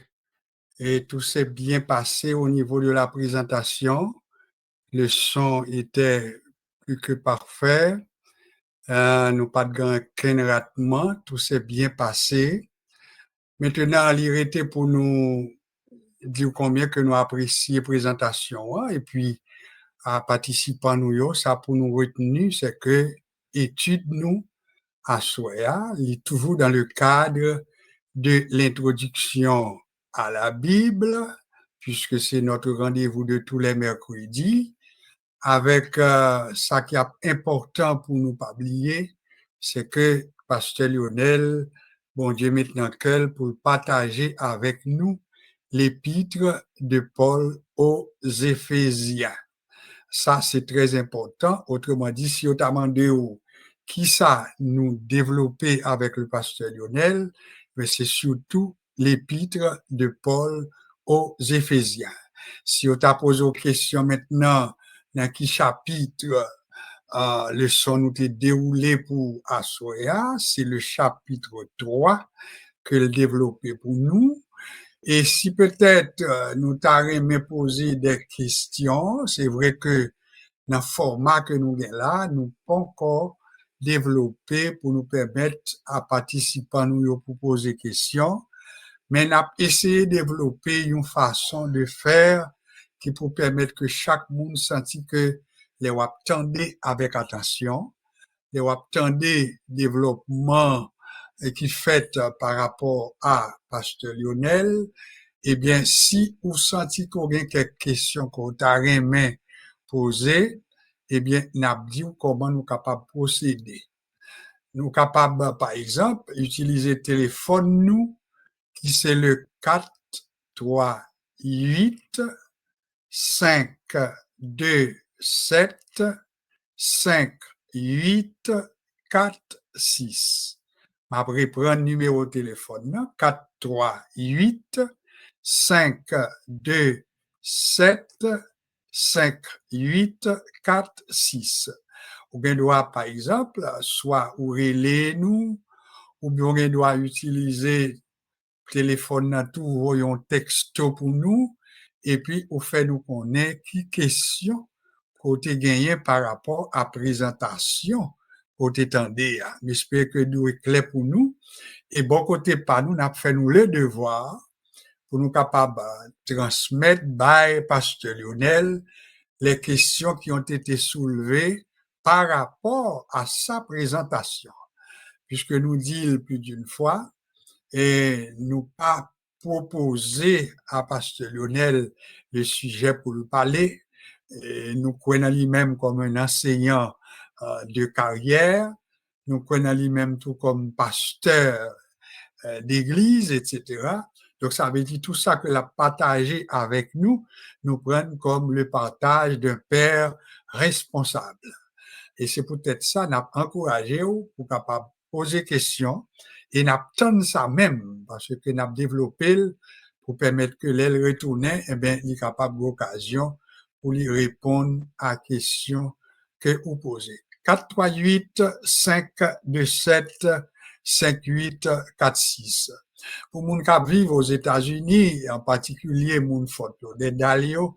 tout s'est bien passé au niveau de la présentation. Le son était plus que parfait. Nous pas de grand ratement. Tout s'est bien passé. Maintenant, il était pour nous dire combien que nous apprécions la présentation. Hein, et puis, à participants nous, ça pour nous retenir, c'est que étude nous à Soya, il est toujours dans le cadre de l'introduction à la Bible, puisque c'est notre rendez-vous de tous les mercredis, avec ça qui est important pour nous pas oublier, c'est que Pasteur Lionel, bon Dieu maintenant cœur pour partager avec nous l'épître de Paul aux Éphésiens. Ça, c'est très important. Autrement dit, si on t'a demandé qui ça nous développer avec le pasteur Lionel, mais c'est surtout l'épître de Paul aux Éphésiens. Si on t'a posé une question maintenant, dans qui chapitre le son nous est déroulé pour Assoya, c'est le chapitre 3 que le développé pour nous. Et si peut-être nous t'arrêtons poser des questions, c'est vrai que dans le format que nous avons là, nous pas encore développé pour nous permettre à participants nous pour poser des questions, mais nous avons essayé de développer une façon de faire qui pour permettre que chaque monde senti que les attendez avec attention, les attendez développement qui fait par rapport à Pasteur Lionel. Eh bien, si vous sentez qu'on a quelques questions qu'on t'a aimé poser, eh bien, n'a dit comment nous capables de procéder. Nous capables, par exemple, utiliser le téléphone nous, qui c'est le 4 3 8 5 2 7 5 8 4 6. Je vais prendre le numéro de téléphone 4 3 8 5 2 7 5 8 4 6. Ou bien doit, par exemple, soit ou relais nous, ou bien on doit utiliser téléphone dans tout, voyons texto pour nous, et puis on fait nous connaître qui question côté gagné par rapport à présentation côté tendé. J'espère que nous est clair pour nous. Et bon côté par nous, n'a fait nous le devoir pour nous capables de transmettre by Pasteur Lionel les questions qui ont été soulevées par rapport à sa présentation. Puisque nous dit plus d'une fois, et nous pas proposer à Pasteur Lionel le sujet pour lui parler. Et nous prenons lui-même comme un enseignant de carrière, nous prenons lui-même tout comme pasteur d'église, etc. Donc, ça veut dire tout ça que l'a partagé avec nous, nous prenons comme le partage d'un père responsable. Et c'est peut-être ça, n'a encouragé pour capable poser question et n'a tenu ça même, parce que n'a développé pour permettre que l'aile retourne, eh bien, il est capable d'occasion pour lui répondre à question que vous posez. 438-527-5846. Pour moun qui vivent aux États-Unis, en particulier moun photo de Dalio,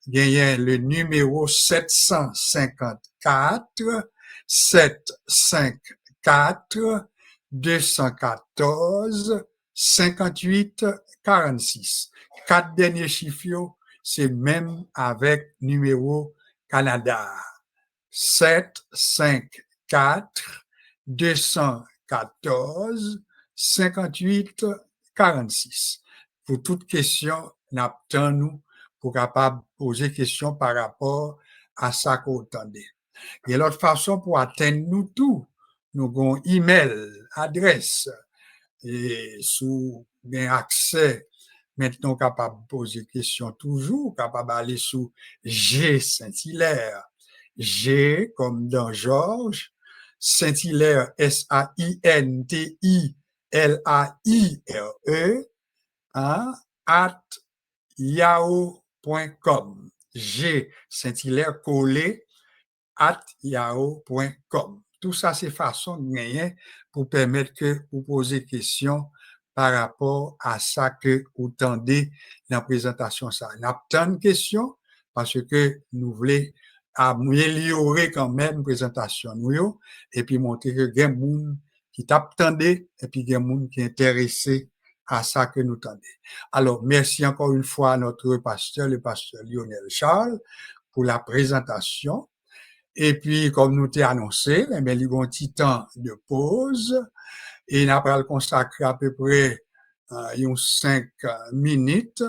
il y a le numéro 754-214-58-46. 4 derniers chiffres, c'est même avec numéro Canada. 754-214-58-46. Pour toute question, n'attendons pour capable poser question par rapport à ça qu'on entendait. Et l'autre façon pour atteindre nous tout, nous avons email, adresse, et sous bien accès, maintenant capable de poser question toujours, capable d'aller sous G Saint-Hilaire, G comme dans Georges, Saint-Hilaire, Saintiliere, hein, at yahoo.com. G Saint-Hilaire collé at yahoo.com. Tout ça, c'est façon de gagner pour permettre que vous posez des questions par rapport à ça que vous tendez dans la présentation. Ça n'a pas de questions parce que nous voulons améliorer quand même la présentation nous et puis montrer que il y a des gens qui t'attendent et puis il y a des gens qui sont intéressés à ça que nous tendons. Alors, merci encore une fois à notre pasteur, le pasteur Lionel Charles, pour la présentation. Et puis, comme nous t'ai annoncé, il y a un petit temps de pause et on va le consacrer à peu près 5 minutes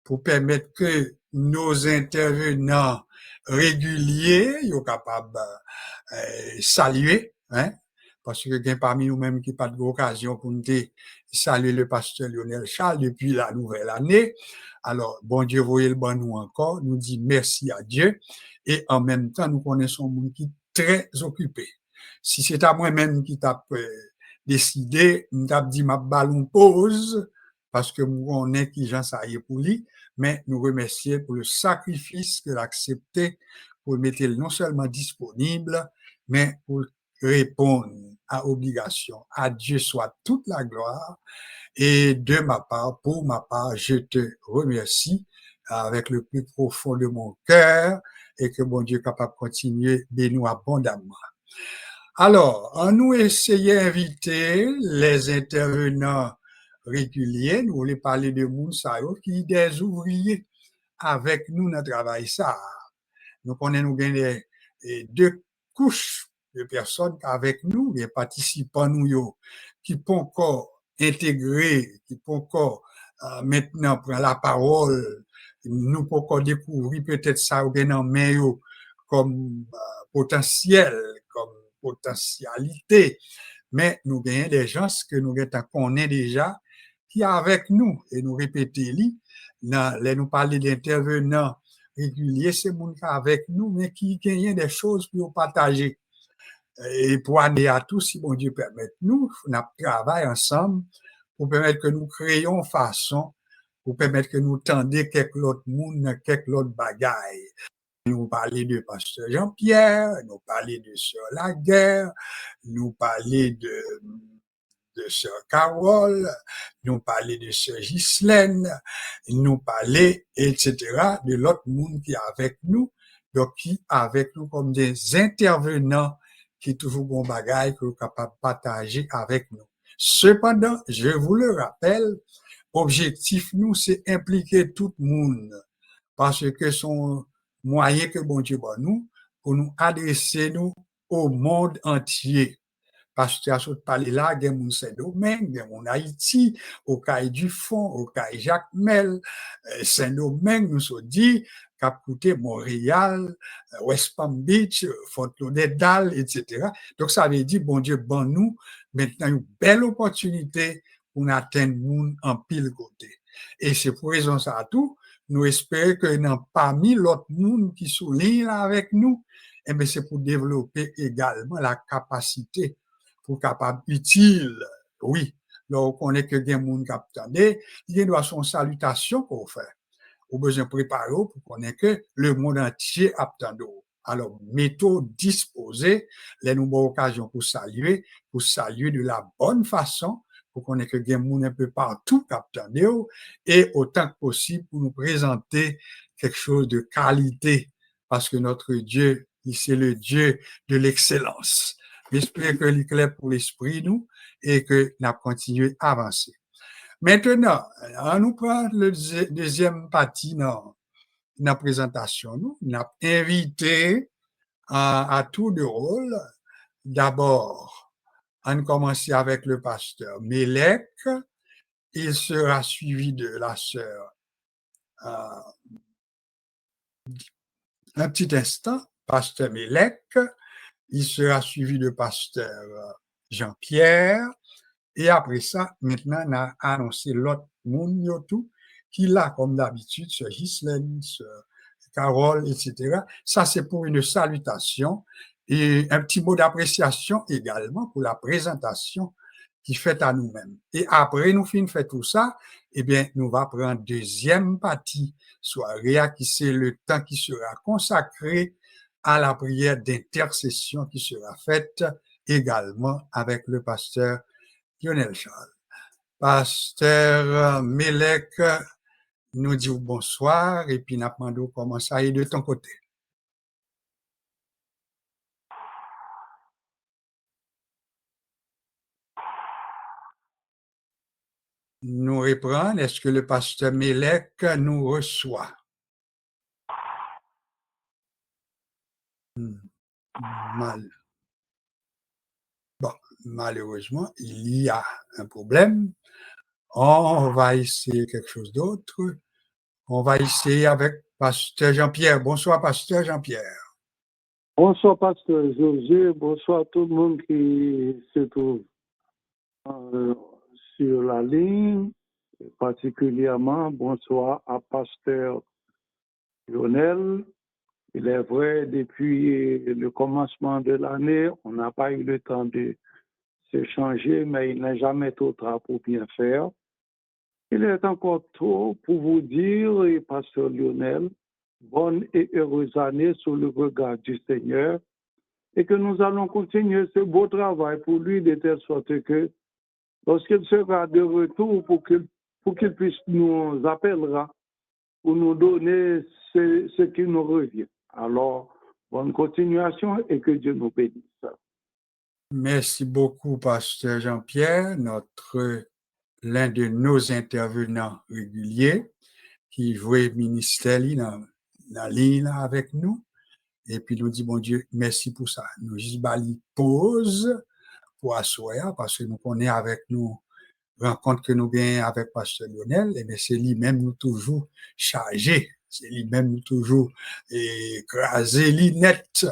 pour permettre que nos intervenants réguliers soient capables de saluer, hein, parce que bien parmi nous-mêmes qui pas de l'occasion pour nous saluer le pasteur Lionel Charles depuis la nouvelle année. Alors, bon Dieu, voyez le bon nous encore, nous dit merci à Dieu et en même temps, nous connaissons un monde qui est très occupé. Si c'est à moi-même qui t'a décidé, nous t'a dit ma ballon pause parce que on est qui j'en sais pour lui, mais nous remercions pour le sacrifice qu'il a accepté pour mettre non seulement disponible, mais pour répondre à obligation. À Dieu soit toute la gloire. Et de ma part, pour ma part, je te remercie avec le plus profond de mon cœur et que bon Dieu est capable de continuer de nous abondamment. Alors, on nous essayait d'inviter les intervenants réguliers, nous voulons parler de Mounsayo qui des ouvriers avec nous dans le travail ça. Nous connaissons nous gagner deux couches de personnes avec nous, des participants nous qui peuvent encore intégrer, qui peuvent encore maintenant prendre la parole, nous pouvons encore découvrir peut-être ça ou bien en main comme potentiel, comme potentialité, mais nous gagnons des gens que nous connaissons déjà qui est avec nous et nous répéter nous parler d'intervenants réguliers, c'est mon cas avec nous, mais qui gagnent des choses pour partager. Et pour aller à tous, si bon Dieu permet, nous travaillons ensemble pour permettre que nous créions façon, pour permettre que nous tendions quelques autres monde, quelques autres bagailles. nous parler de pasteur Jean-Pierre, nous parler de sœur Laguerre, nous parler de sœur Carole, nous parler de sœur Ghislaine, nous parler, etc., de l'autre monde qui est avec nous, donc qui avec nous comme des intervenants qui toujours bon bagaille que nous capables de partager avec nous. Cependant, je vous le rappelle, objectif nous, c'est impliquer tout le monde, parce que son moyen que bon Dieu bon nous, pour nous adresser nous au monde entier. Parce que tu as parlé là, il y a mon Saint-Domingue, il y a mon Haïti, au Caille du Fond, au Caille Jacmel, Saint-Domingue, nous sommes dit, Cap-Côté, Montréal, West Palm Beach, Fort Lauderdale, etc. Donc, ça veut dire, bon Dieu, bon nous, maintenant, une belle opportunité pour nous atteindre le monde en pile côté. Et c'est pour raison ça tout, nous espérons que parmi l'autre monde qui souligne là avec nous, eh bien, c'est pour développer également la capacité pour capable utile, oui. Donc, on est que des gens qui attendent, il doit son salutation pour faire. Au besoin préparer pour qu'on ait que le monde entier attend. Alors, mettons disposés les nouvelles occasions pour saluer de la bonne façon, pour qu'on ait que des gens un peu partout qui attendent, et autant que possible pour nous présenter quelque chose de qualité, parce que notre Dieu, c'est le Dieu de l'excellence. J'espère que l'éclair pour l'esprit nous et que nous continuons à avancer. Maintenant, on nous prend le deuxième partie dans la présentation. Nous avons invité à tour de rôle. D'abord, on commence avec le pasteur Mélec. Il sera suivi de la sœur. Un petit instant, pasteur Mélec. Il sera suivi de pasteur Jean-Pierre. Et après ça, maintenant, on a annoncé l'autre monde qui l'a, comme d'habitude, sur Ghislaine, sur Carole, etc. Ça, c'est pour une salutation et un petit mot d'appréciation également pour la présentation qui fait à nous-mêmes. Et après, nous finissons fait tout ça, eh bien, nous va prendre deuxième partie soirée, qui c'est le temps qui sera consacré à la prière d'intercession qui sera faite également avec le pasteur Lionel Charles. Pasteur Mélec nous dit bonsoir et puis nous demandons comment ça est de ton côté. Nous reprendre, est-ce que le pasteur Mélec nous reçoit? Bon, malheureusement, il y a un problème. On va essayer quelque chose d'autre. On va essayer avec pasteur Jean-Pierre. Bonsoir, pasteur Jean-Pierre. Bonsoir, pasteur José. Bonsoir à tout le monde qui se trouve sur la ligne. Particulièrement, bonsoir à pasteur Lionel. Il est vrai, depuis le commencement de l'année, on n'a pas eu le temps de s'échanger, mais il n'est jamais trop tard pour bien faire. Il est encore tôt pour vous dire, pasteur Lionel, bonne et heureuse année sous le regard du Seigneur, et que nous allons continuer ce beau travail pour lui de telle sorte que lorsqu'il sera de retour pour qu'il puisse nous appellera pour nous donner ce qui nous revient. Alors, bonne continuation et que Dieu nous bénisse. Merci beaucoup, pasteur Jean-Pierre, l'un de nos intervenants réguliers qui jouait ministère dans la ligne avec nous. Et puis nous dit, bon Dieu, merci pour ça. Nous juste pause pour asseoir parce que nous connaissons avec nous rencontre que nous gagnons avec pasteur Lionel, et bien c'est lui-même nous toujours chargé, c'est lui-même nous toujours écrasé, net,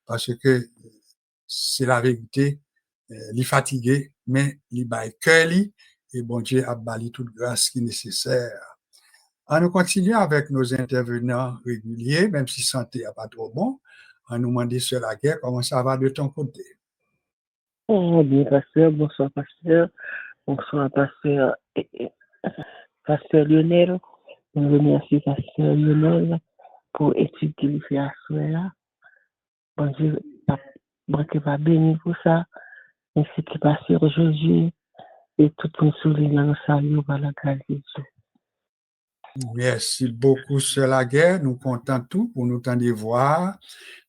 parce que c'est la vérité, il est fatigué, mais il baille cœur, et bon Dieu a bali toute grâce qui est nécessaire. On nous continue avec nos intervenants réguliers, même si santé n'est pas trop bon. On nous demande sur la guerre, comment ça va de ton côté? Bien, pasteur, bonsoir, pasteur. Bonsoir, pasteur Lionel. Je remercie pasteur Lionel pour étude qu'il fait à soi. Bon Dieu, bon Dieu va bénir pour ça, ainsi que pasteur Josué et tout le monde souligne dans le salut par la grâce de Dieu. Merci beaucoup, Sœur Laguerre. Nous comptons tout pour nous tendre voir.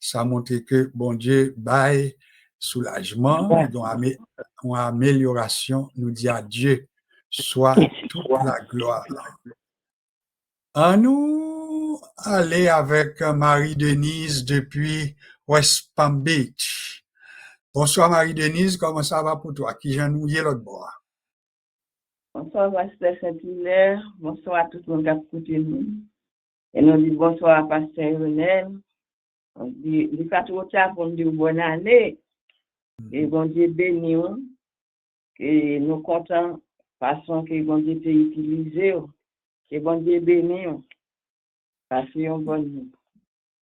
Ça montre que, bon Dieu, bail soulagement, une amélioration. Nous dit à Dieu, soit toute la gloire. À nous aller avec Marie-Denise depuis West Palm Beach. Bonsoir Marie-Denise, comment ça va pour toi? Qui j'en oublié l'autre bord? Bonsoir, Pasteur Saint-Hilaire. Bonsoir à tout le monde qui a écouté nous. Et nous disons bonsoir à Pasteur Renel. On dit, il fait tout ça pour nous dire bonne année. Et bon Dieu béni. Et nous comptons façon que bon Dieu t'a utilisé. Que bon Dieu béni. Passez une bonne nuit.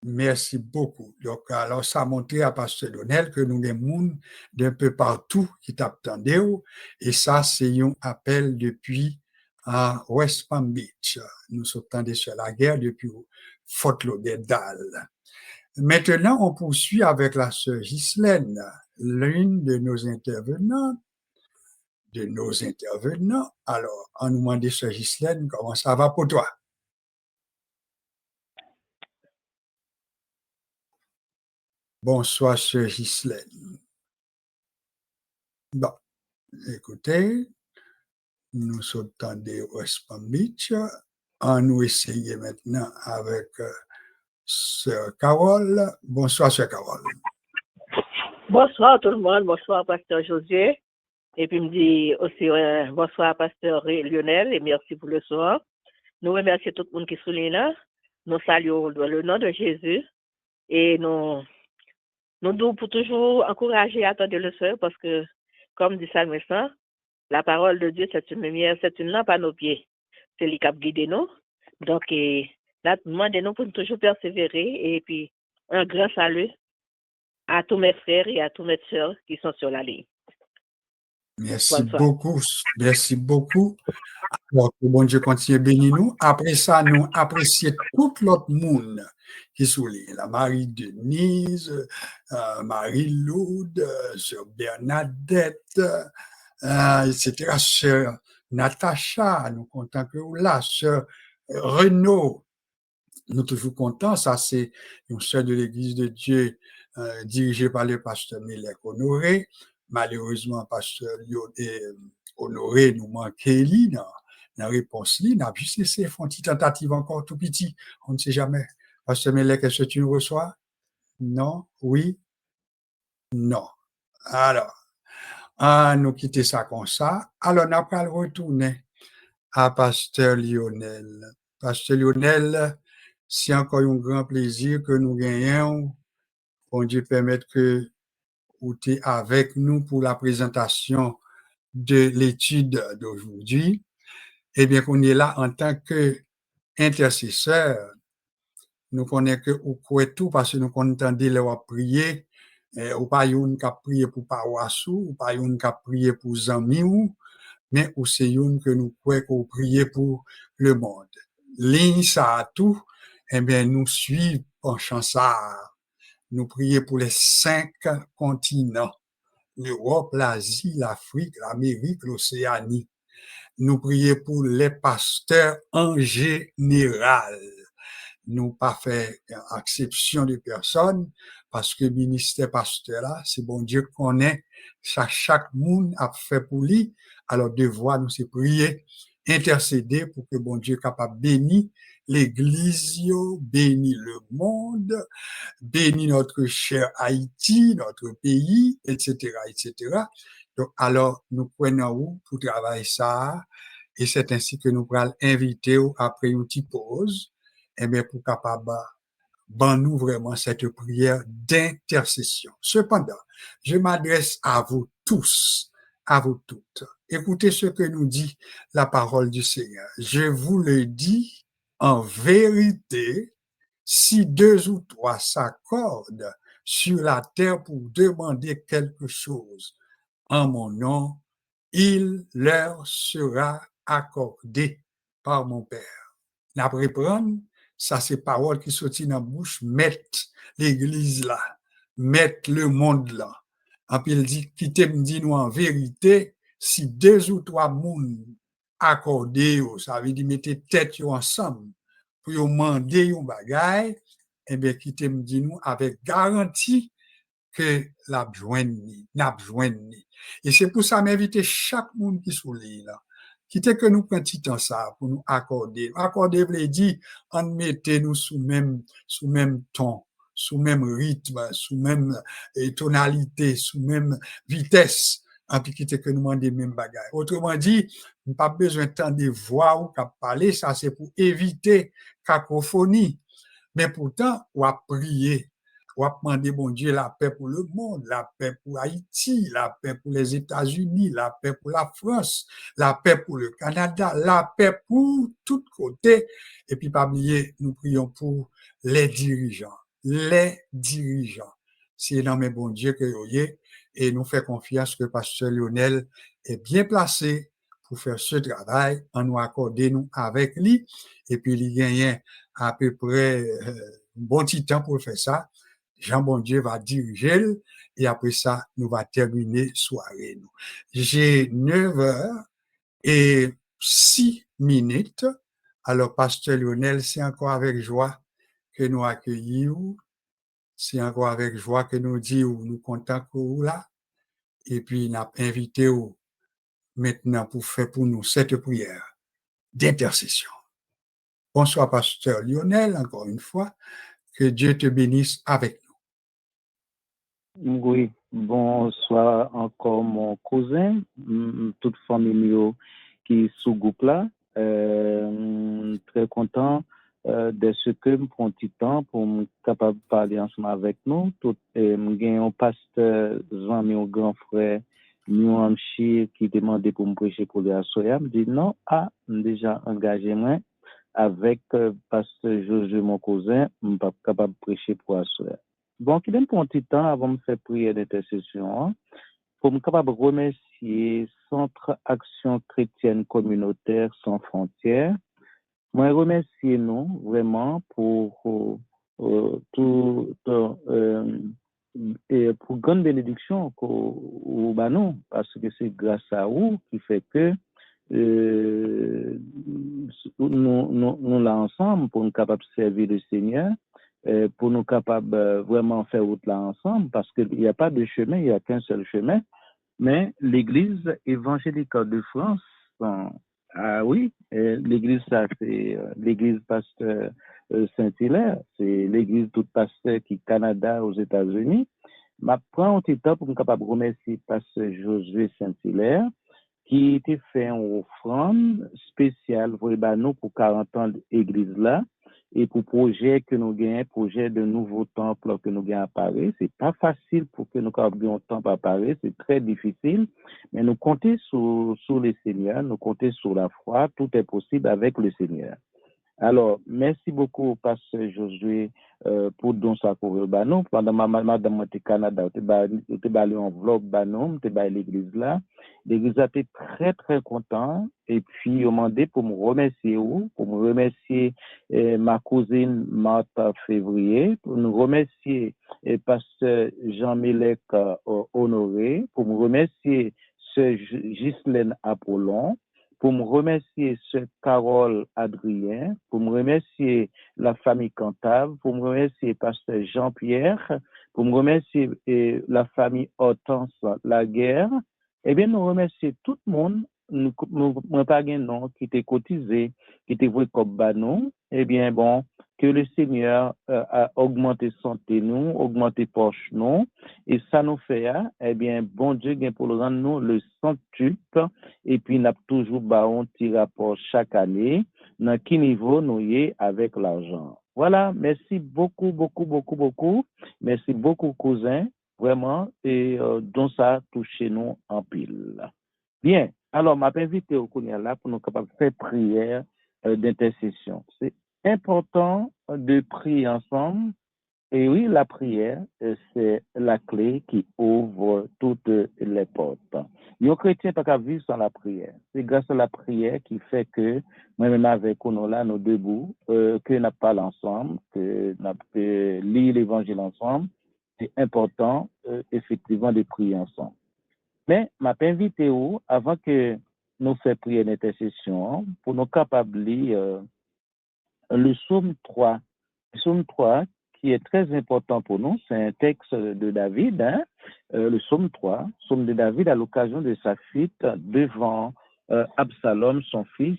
Merci beaucoup. Donc, alors, ça a montré à Pasteur Donnel que nous avons des gens d'un peu partout qui t'attendent. Et ça, c'est un appel depuis West Palm Beach. Nous sommes attendus sur la guerre depuis Fort Lauderdale. Maintenant, on poursuit avec la sœur Ghislaine, l'une de nos intervenants. Alors, on nous demande, sœur Ghislaine, comment ça va pour toi? Bonsoir, sœur Ghislaine. Bon, écoutez, nous sommes attendus West Palm Beach. On nous essayer maintenant avec sœur Carole. Bonsoir, sœur Carole. Bonsoir tout le monde, bonsoir Pasteur Josué. Et puis me dit aussi bonsoir Pasteur Lionel et merci pour le soir. Nous remercions tout le monde qui souligne là. Nous saluons le nom de Jésus et nous pour toujours encourager à attendre le soeur parce que, comme dit Salme 100, la parole de Dieu c'est une lumière, c'est une lampe à nos pieds. C'est lui qui a guidé nous. Donc, là, demandez-nous pour toujours persévérer et puis un grand salut à tous mes frères et à tous mes sœurs qui sont sur la ligne. Merci beaucoup. Merci beaucoup. Alors, que bon Dieu continue à bénir nous. Après ça, nous apprécions tout l'autre monde qui souligne. La Marie-Denise, Marie-Loud, sœur Bernadette, etc. Sœur Natacha, nous comptons que vous là, sœur Renaud. Nous toujours contents. Ça, c'est une sœur de l'Église de Dieu dirigée par le pasteur Mélèque Honoré. Malheureusement, pasteur Honoré nous manque dans la réponse. Il n'a juste laissé faire une petite tentative encore tout petit. On ne sait jamais. Pasteur Mélèque, est-ce que tu nous reçois? Non? Oui? Non. Alors, nous quitter ça comme ça. Alors, on va retourner à pasteur Lionel. Pasteur Lionel, c'est encore un grand plaisir que nous gagnons. Bon Dieu permette que vous êtes avec nous pour la présentation de l'étude d'aujourd'hui. Eh bien, qu'on est là en tant qu'intercesseur. Nous connaissons que vous croyez tout parce que nous entendons les prier. Ou pas une qui a prié pour paroisse ou pas une qui a prié pour amis mais c'est une que nous croyons qu'on prie pour le monde. Ligne ça à tout, eh bien, nous suivons en chansard. Nous prions pour les 5 continents. L'Europe, l'Asie, l'Afrique, l'Amérique, l'Océanie. Nous prions pour les pasteurs en général. Nous pas fait exception de personne parce que le ministère pasteur là, c'est bon Dieu qu'on est, chaque monde a fait pour lui. Alors devoir nous c'est prier, intercéder pour que bon Dieu capable bénir l'église, bénir le monde, bénir notre cher Haïti, notre pays, etc., etc. Donc alors nous prenons où pour travailler ça et c'est ainsi que nous allons inviter après une petite pause. Eh bien, pour capable, nous vraiment cette prière d'intercession. Cependant, je m'adresse à vous tous, à vous toutes. Écoutez ce que nous dit la parole du Seigneur. Je vous le dis en vérité, si 2 ou 3 s'accordent sur la terre pour demander quelque chose en mon nom, il leur sera accordé par mon Père. N'après prendre ça c'est parole qui sortit dans la bouche, mettre l'église là, mettre le monde là. En puis il dit, qui t'aime dit nous en vérité, si 2 ou 3 moun accordé, ça veut dire mettez tête ensemble pour demander un bagay, eh bien, qui t'aime dit nous avec garantie que la joindre, n'a joindre. Et c'est pour ça m'inviter chaque monde qui sous là. Quittez que nous prenions petit temps ça pour nous accorder. Accorder veut dire en mettez nous sous même ton, sous même rythme, sous même tonalité, sous même vitesse. En puis quittez que nous demandons même bagaille. Autrement dit, nous pas besoin de temps de voix ou qu'à parler, ça c'est pour éviter cacophonie. Mais pourtant, on va prier. On va demander, bon Dieu, la paix pour le monde, la paix pour Haïti, la paix pour les États-Unis, la paix pour la France, la paix pour le Canada, la paix pour tous côtés. Et puis, pas oublier, nous prions pour les dirigeants. Les dirigeants. C'est dans mes bon Dieu que vous voyez. Et nous faisons confiance que Pasteur Lionel est bien placé pour faire ce travail, en nous accorder nous avec lui. Et puis, il gagne à peu près un bon petit temps pour faire ça. Jean bon Dieu va diriger et après ça, nous va terminer soirée. J'ai 9h06. Alors, Pasteur Lionel, c'est encore avec joie que nous accueillons. C'est encore avec joie que nous disons, nous comptons que vous là. Et puis, nous avons invité maintenant pour faire pour nous cette prière d'intercession. Bonsoir, Pasteur Lionel, encore une fois. Que Dieu te bénisse avec nous. Oui, bonsoir encore mon cousin, toute famille qui est sous groupe là. Très content de ce que me prend du temps pour me capable de parler ensemble avec nous. J'ai un pasteur, mon grand frère, New Hampshire, qui demandait pour me prêcher pour les Assoya. Me dit non, déjà engagé moi avec pasteur Josué, mon cousin, je ne suis pas capable de prêcher pour Assoya. Bon, qui donne pour un petit temps avant de faire prière d'intercession, pour me capable de remercier Centre Action Chrétienne Communautaire Sans Frontières. Moi, remercier nous vraiment pour pour grande bénédiction au banon, parce que c'est grâce à vous qui fait que nous là ensemble pour nous capables de servir le Seigneur. Pour nous capables vraiment faire route là ensemble, parce qu'il n'y a pas de chemin, il n'y a qu'un seul chemin. Mais l'Église évangélicale de France, oui, l'Église, ça c'est l'Église Pasteur Saint-Hilaire, c'est l'Église toute pasteur qui est Canada aux États-Unis. Je prends un petit temps pour nous capables de remercier Pasteur Josué Saint-Hilaire, qui était fait une offrande spéciale pour 40 ans de l'Église là. Et pour projet que nous gagnons, projet de nouveau temple que nous gagnons à Paris, c'est pas facile pour que nous ayons un temple à Paris, c'est très difficile, mais nous comptons sur le Seigneur, nous comptons sur la foi, tout est possible avec le Seigneur. Alors, merci beaucoup, Pasteur Josué, pour don ça pour le banon. Pendant madame au Canada, tu as l'enveloppe banon, tu as l'église là. L'église a été très, très content. Et puis, on m'a demandé pour me remercier ma cousine Martha Février, pour nous remercier Pasteur Jean-Mélec Honoré, pour me remercier Sœur Ghislaine Apollon, pour me remercier Sœur Carole Adrien, pour me remercier la famille Cantave, pour me remercier Pasteur Jean-Pierre, pour me remercier la famille Hortense Laguerre. Eh bien, nous remercions tout le monde, nous pas de nom qui était cotisé, qui était voué comme banon. Eh bien, bon, que le Seigneur a augmenté santé nous, augmenté poche nous, et ça nous fait, eh bien, bon Dieu, bien pour le rendre nous le centuple, et puis n'a toujours un petit rapport chaque année, dans quel niveau nous y est avec l'argent. Voilà, merci beaucoup, beaucoup, beaucoup, beaucoup. Merci beaucoup, cousin, vraiment, et dont ça touche nous en pile. Bien, alors, m'a invité au Kounia là pour nous capables de faire prière d'intercession. C'est important de prier ensemble Et oui, la prière, c'est la clé qui ouvre toutes les portes. Les chrétiens pas qu'à vivre sans la prière. C'est grâce à la prière qui fait que, moi-même avec nous là, nous debout, que n'a pas l'ensemble, que n'a pas lire l'évangile ensemble. C'est important, effectivement, de prier ensemble. Mais, m'a invité où, avant que nous fassions prier d'intercession, pour nous capables de lire le psaume 3. Le psaume 3, qui est très important pour nous, c'est un texte de David, le psaume 3, psaume de David à l'occasion de sa fuite devant Absalom, son fils,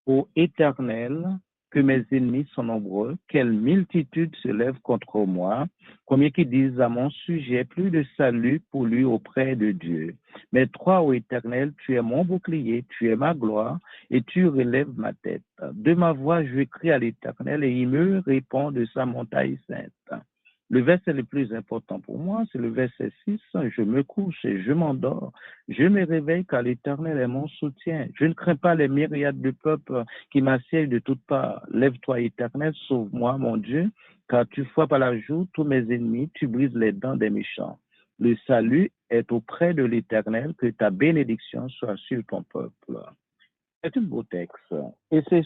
ô Éternel, que mes ennemis sont nombreux, quelle multitude se lève contre moi, combien qui disent à mon sujet, plus de salut pour lui auprès de Dieu. Mais toi, ô Éternel, tu es mon bouclier, tu es ma gloire, et tu relèves ma tête. De ma voix, je crie à l'Éternel, et il me répond de sa montagne sainte. Le verset le plus important pour moi, c'est le verset 6. Je me couche et je m'endors. Je me réveille car l'Éternel est mon soutien. Je ne crains pas les myriades de peuples qui m'assiègent de toutes parts. Lève-toi, Éternel, sauve-moi, mon Dieu, car tu frappes à la joue tous mes ennemis, tu brises les dents des méchants. Le salut est auprès de l'Éternel, que ta bénédiction soit sur ton peuple. C'est un beau texte. Et c'est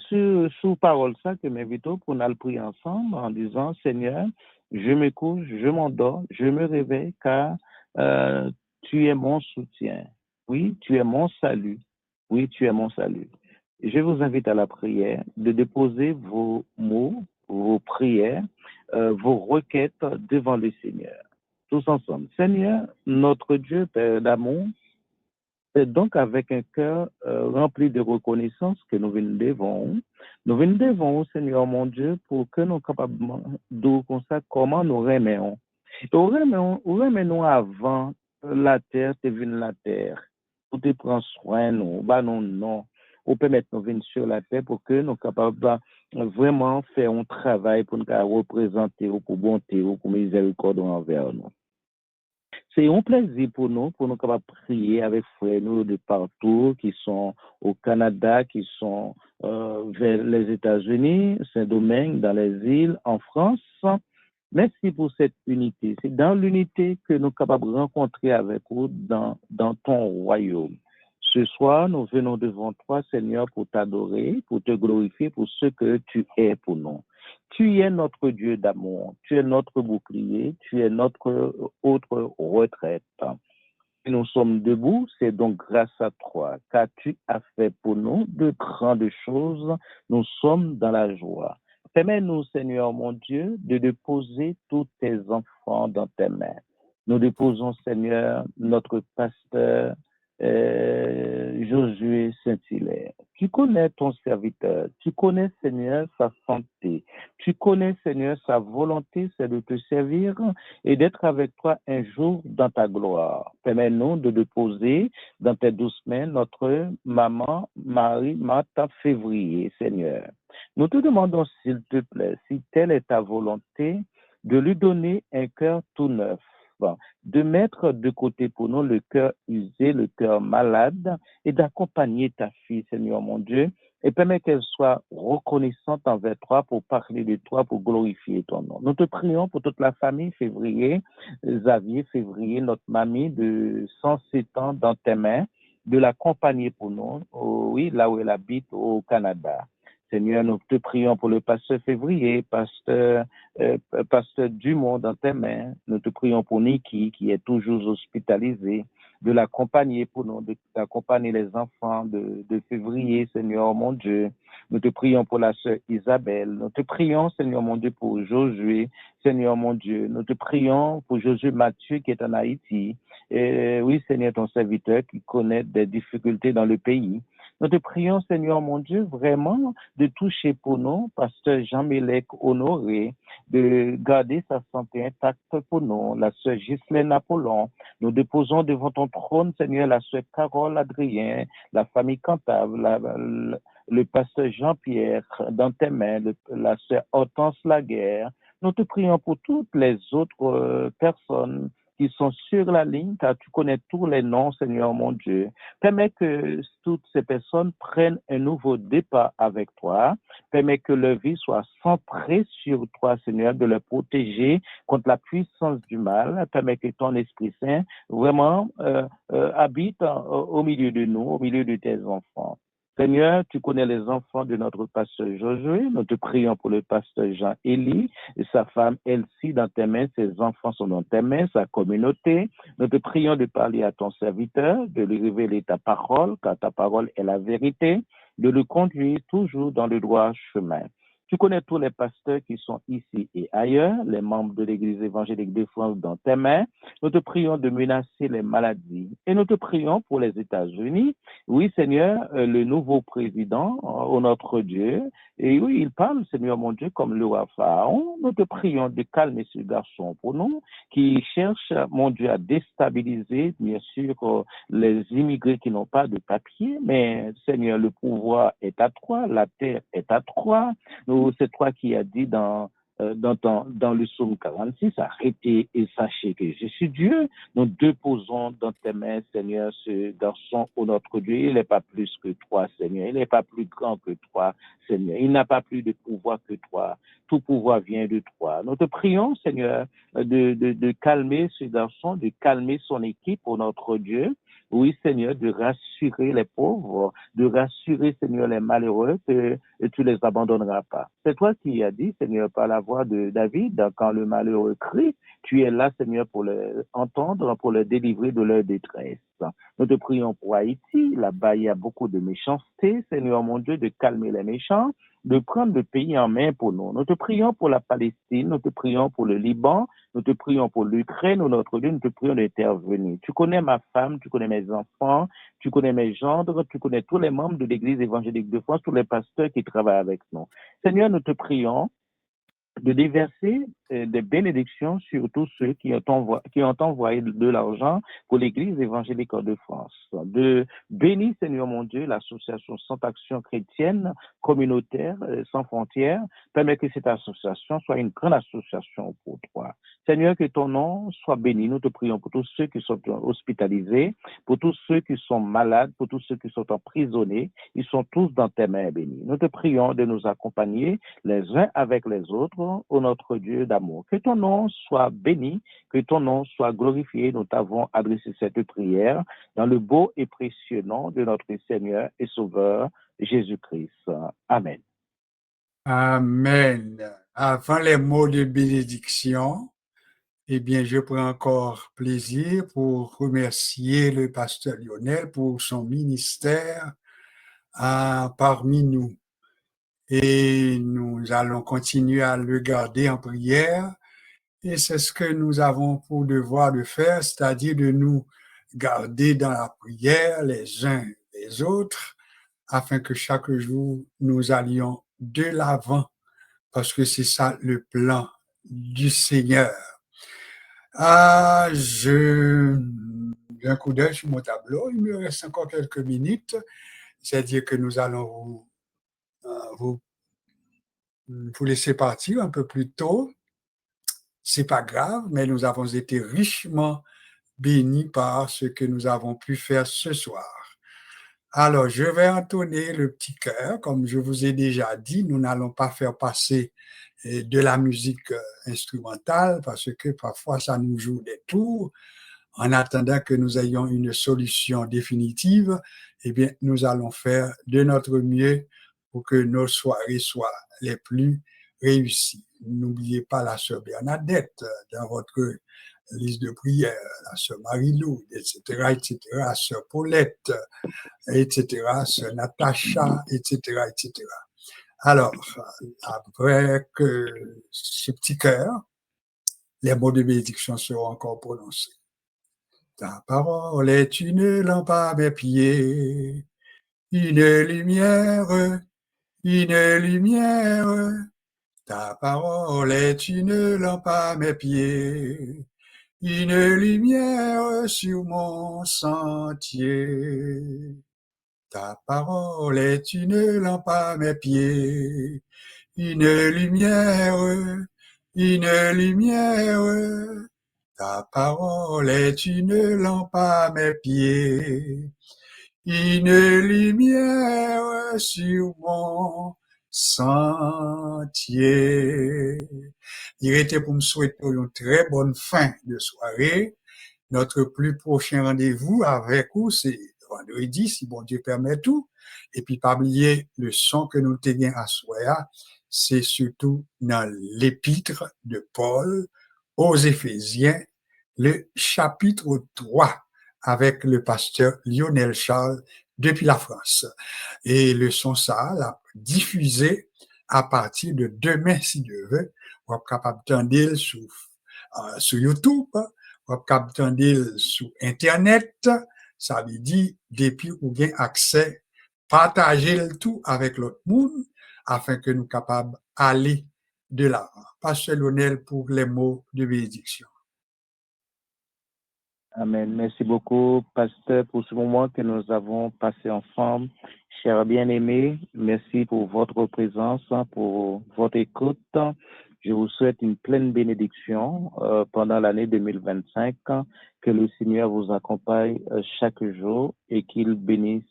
sous parole ça que m'invite pour nous prier ensemble en disant, Seigneur, je me couche, je m'endors, je me réveille car tu es mon soutien. Oui, tu es mon salut. Oui, tu es mon salut. Je vous invite à la prière de déposer vos mots, vos prières, vos requêtes devant le Seigneur. Tous ensemble. Seigneur, notre Dieu, Père d'amour, c'est donc avec un cœur rempli de reconnaissance que nous venons devant. Nous venons devant, Seigneur mon Dieu, pour que nous capables de comme ça comment nous remettons. Remettons avant la terre, te venu la terre. Pour te prendre soin, nous, bah non, non. Ou permettre nous venir sur la terre pour que nous capables vraiment faire un travail pour nous représenter, ou pour bonté, ou pour miséricorde envers nous. C'est un plaisir pour nous capables de prier avec frères nous de partout, qui sont au Canada, qui sont vers les États-Unis, Saint-Domingue, dans les îles, en France. Merci pour cette unité. C'est dans l'unité que nous sommes capables de rencontrer avec vous dans ton royaume. Ce soir, nous venons devant toi, Seigneur, pour t'adorer, pour te glorifier pour ce que tu es pour nous. Tu es notre Dieu d'amour, tu es notre bouclier, tu es notre autre retraite. Si nous sommes debout, c'est donc grâce à toi, car tu as fait pour nous de grandes choses. Nous sommes dans la joie. Permets-nous, Seigneur mon Dieu, de déposer tous tes enfants dans tes mains. Nous déposons, Seigneur, notre pasteur Josué Saint-Hilaire. Tu connais ton serviteur, tu connais, Seigneur, sa santé, tu connais, Seigneur, sa volonté, c'est de te servir et d'être avec toi un jour dans ta gloire. Permets-nous de déposer dans tes douces mains notre maman Marie-Marthe Février, Seigneur. Nous te demandons, s'il te plaît, si telle est ta volonté, de lui donner un cœur tout neuf, de mettre de côté pour nous le cœur usé, le cœur malade, et d'accompagner ta fille, Seigneur mon Dieu, et permet qu'elle soit reconnaissante envers toi pour parler de toi, pour glorifier ton nom. Nous te prions pour toute la famille Février, Xavier Février, notre mamie de 107 ans dans tes mains, de l'accompagner pour nous, oui, là où elle habite, au Canada. Seigneur, nous te prions pour le pasteur Février, pasteur Dumont dans tes mains. Nous te prions pour Niki, qui est toujours hospitalisé, de l'accompagner pour nous, d'accompagner les enfants de Février, Seigneur mon Dieu. Nous te prions pour la sœur Isabelle. Nous te prions, Seigneur mon Dieu, pour Josué, Seigneur mon Dieu. Nous te prions pour Josué Mathieu qui est en Haïti. Et oui, Seigneur, ton serviteur qui connaît des difficultés dans le pays. Nous te prions, Seigneur mon Dieu, vraiment de toucher pour nous, pasteur Jean-Mélec Honoré, de garder sa santé intacte pour nous, la sœur Ghislaine Apollon. Nous déposons devant ton trône, Seigneur, la sœur Carole Adrien, la famille Cantave, le pasteur Jean-Pierre dans tes mains, la sœur Hortense Laguerre. Nous te prions pour toutes les autres personnes qui sont sur la ligne, car tu connais tous les noms, Seigneur mon Dieu. Permets que toutes ces personnes prennent un nouveau départ avec toi. Permets que leur vie soit centrée sur toi, Seigneur, de les protéger contre la puissance du mal. Permets que ton Esprit Saint vraiment habite au milieu de nous, au milieu de tes enfants. Seigneur, tu connais les enfants de notre pasteur Josué. Nous te prions pour le pasteur Jean-Élie et sa femme Elsie dans tes mains. Ses enfants sont dans tes mains, sa communauté. Nous te prions de parler à ton serviteur, de lui révéler ta parole, car ta parole est la vérité, de le conduire toujours dans le droit chemin. Tu connais tous les pasteurs qui sont ici et ailleurs, les membres de l'Église évangélique de France dans tes mains. Nous te prions de menacer les maladies et nous te prions pour les États-Unis. Oui, Seigneur, le nouveau président, oh notre Dieu, et oui, il parle, Seigneur mon Dieu, comme le roi Pharaon. Nous te prions de calmer ce garçon pour nous, qui cherche, mon Dieu, à déstabiliser, bien sûr, les immigrés qui n'ont pas de papier, mais Seigneur, le pouvoir est à toi, la terre est à toi. C'est toi qui as dit dans le psaume 46, arrêtez et sachez que je suis Dieu. Nous déposons dans tes mains, Seigneur, ce garçon, ô notre Dieu. Il n'est pas plus que toi, Seigneur. Il n'est pas plus grand que toi, Seigneur. Il n'a pas plus de pouvoir que toi. Tout pouvoir vient de toi. Nous te prions, Seigneur, de calmer ce garçon, de calmer son équipe, ô notre Dieu. Oui, Seigneur, de rassurer les pauvres, de rassurer, Seigneur, les malheureux, que tu les abandonneras pas. C'est toi qui as dit, Seigneur, par la voix de David, quand le malheureux crie, tu es là, Seigneur, pour les entendre, pour les délivrer de leur détresse. Nous te prions pour Haïti. Là-bas, il y a beaucoup de méchanceté, Seigneur mon Dieu, de calmer les méchants, de prendre le pays en main pour nous. Nous te prions pour la Palestine, nous te prions pour le Liban, nous te prions pour l'Ukraine, notre Dieu, nous te prions d'intervenir. Tu connais ma femme, tu connais mes enfants, tu connais mes gendres, tu connais tous les membres de l'Église évangélique de France, tous les pasteurs qui travaillent avec nous. Seigneur, nous te prions de déverser des bénédictions sur tous ceux qui ont envoyé de l'argent pour l'Église évangélique de France. De bénir, Seigneur mon Dieu, l'association Sans Action Chrétienne communautaire sans frontières. Permets que cette association soit une grande association pour toi. Seigneur, que ton nom soit béni. Nous te prions pour tous ceux qui sont hospitalisés, pour tous ceux qui sont malades, pour tous ceux qui sont emprisonnés. Ils sont tous dans tes mains bénies. Nous te prions de nous accompagner les uns avec les autres, ô notre Dieu d'amour. Que ton nom soit béni, que ton nom soit glorifié. Nous t'avons adressé cette prière dans le beau et précieux nom de notre Seigneur et Sauveur Jésus-Christ. Amen. Amen. Avant les mots de bénédiction, eh bien, je prends encore plaisir pour remercier le pasteur Lionel pour son ministère parmi nous. Et nous allons continuer à le garder en prière. Et c'est ce que nous avons pour devoir de faire, c'est-à-dire de nous garder dans la prière les uns les autres, afin que chaque jour nous allions de l'avant, parce que c'est ça le plan du Seigneur. J'ai un coup d'œil sur mon tableau, il me reste encore quelques minutes, c'est-à-dire que nous allons vous laisser partir un peu plus tôt. C'est pas grave, mais nous avons été richement bénis par ce que nous avons pu faire ce soir. Alors, je vais entonner le petit cœur. Comme je vous ai déjà dit, nous n'allons pas faire passer de la musique instrumentale parce que parfois ça nous joue des tours. En attendant que nous ayons une solution définitive, eh bien, nous allons faire de notre mieux pour que nos soirées soient les plus réussies. N'oubliez pas la sœur Bernadette dans votre liste de prières, la sœur Marie-Lou, etc., la sœur Paulette, etc., sœur Natacha, etc., etc. Alors, après ce petit cœur, les mots de bénédiction seront encore prononcés. Ta parole est une lampe à mes pieds, une lumière. Ta parole est une lampe à mes pieds, une lumière sur mon sentier. Ta parole est une lampe à mes pieds, une lumière. Ta parole est une lampe à mes pieds, une lumière sur mon sentier. Il était pour me souhaiter une très bonne fin de soirée. Notre plus prochain rendez-vous avec vous, c'est vendredi, si bon Dieu permet tout. Et puis, pas oublier le son que nous t'ayons à soya, c'est surtout dans l'épître de Paul aux Éphésiens, le chapitre 3, avec le pasteur Lionel Charles depuis la France. Et le son ça, l'a diffusé à partir de demain, si Dieu veut. On est capable d'entendre sur YouTube, on est capable d'entendre sur Internet. Ça veut dire, depuis ou bien accès, partager le tout avec l'autre monde afin que nous soyons capables d'aller de l'avant. Pasteur Lionel pour les mots de bénédiction. Amen. Merci beaucoup, pasteur, pour ce moment que nous avons passé ensemble. Chers bien-aimés, merci pour votre présence, pour votre écoute. Je vous souhaite une pleine bénédiction pendant l'année 2025. Que le Seigneur vous accompagne chaque jour et qu'il bénisse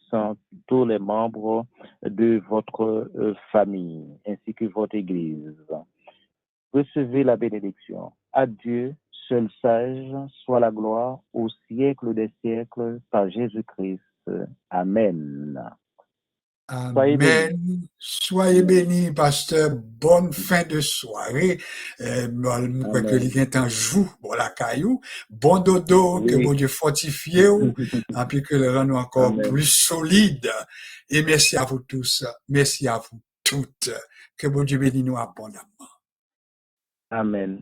tous les membres de votre famille ainsi que votre Église. Recevez la bénédiction. À Dieu, seul sage, soit la gloire au siècle des siècles par Jésus-Christ. Amen. Amen. Soyez bénis, pasteur. Bonne fin de soirée. Je crois que les gens jouent pour la caillou. Bon dodo, que mon Dieu fortifie, et puis que le rende encore Amen. plus solide. Et merci à vous tous. Merci à vous toutes. Que mon Dieu bénisse nous abondamment. Amen.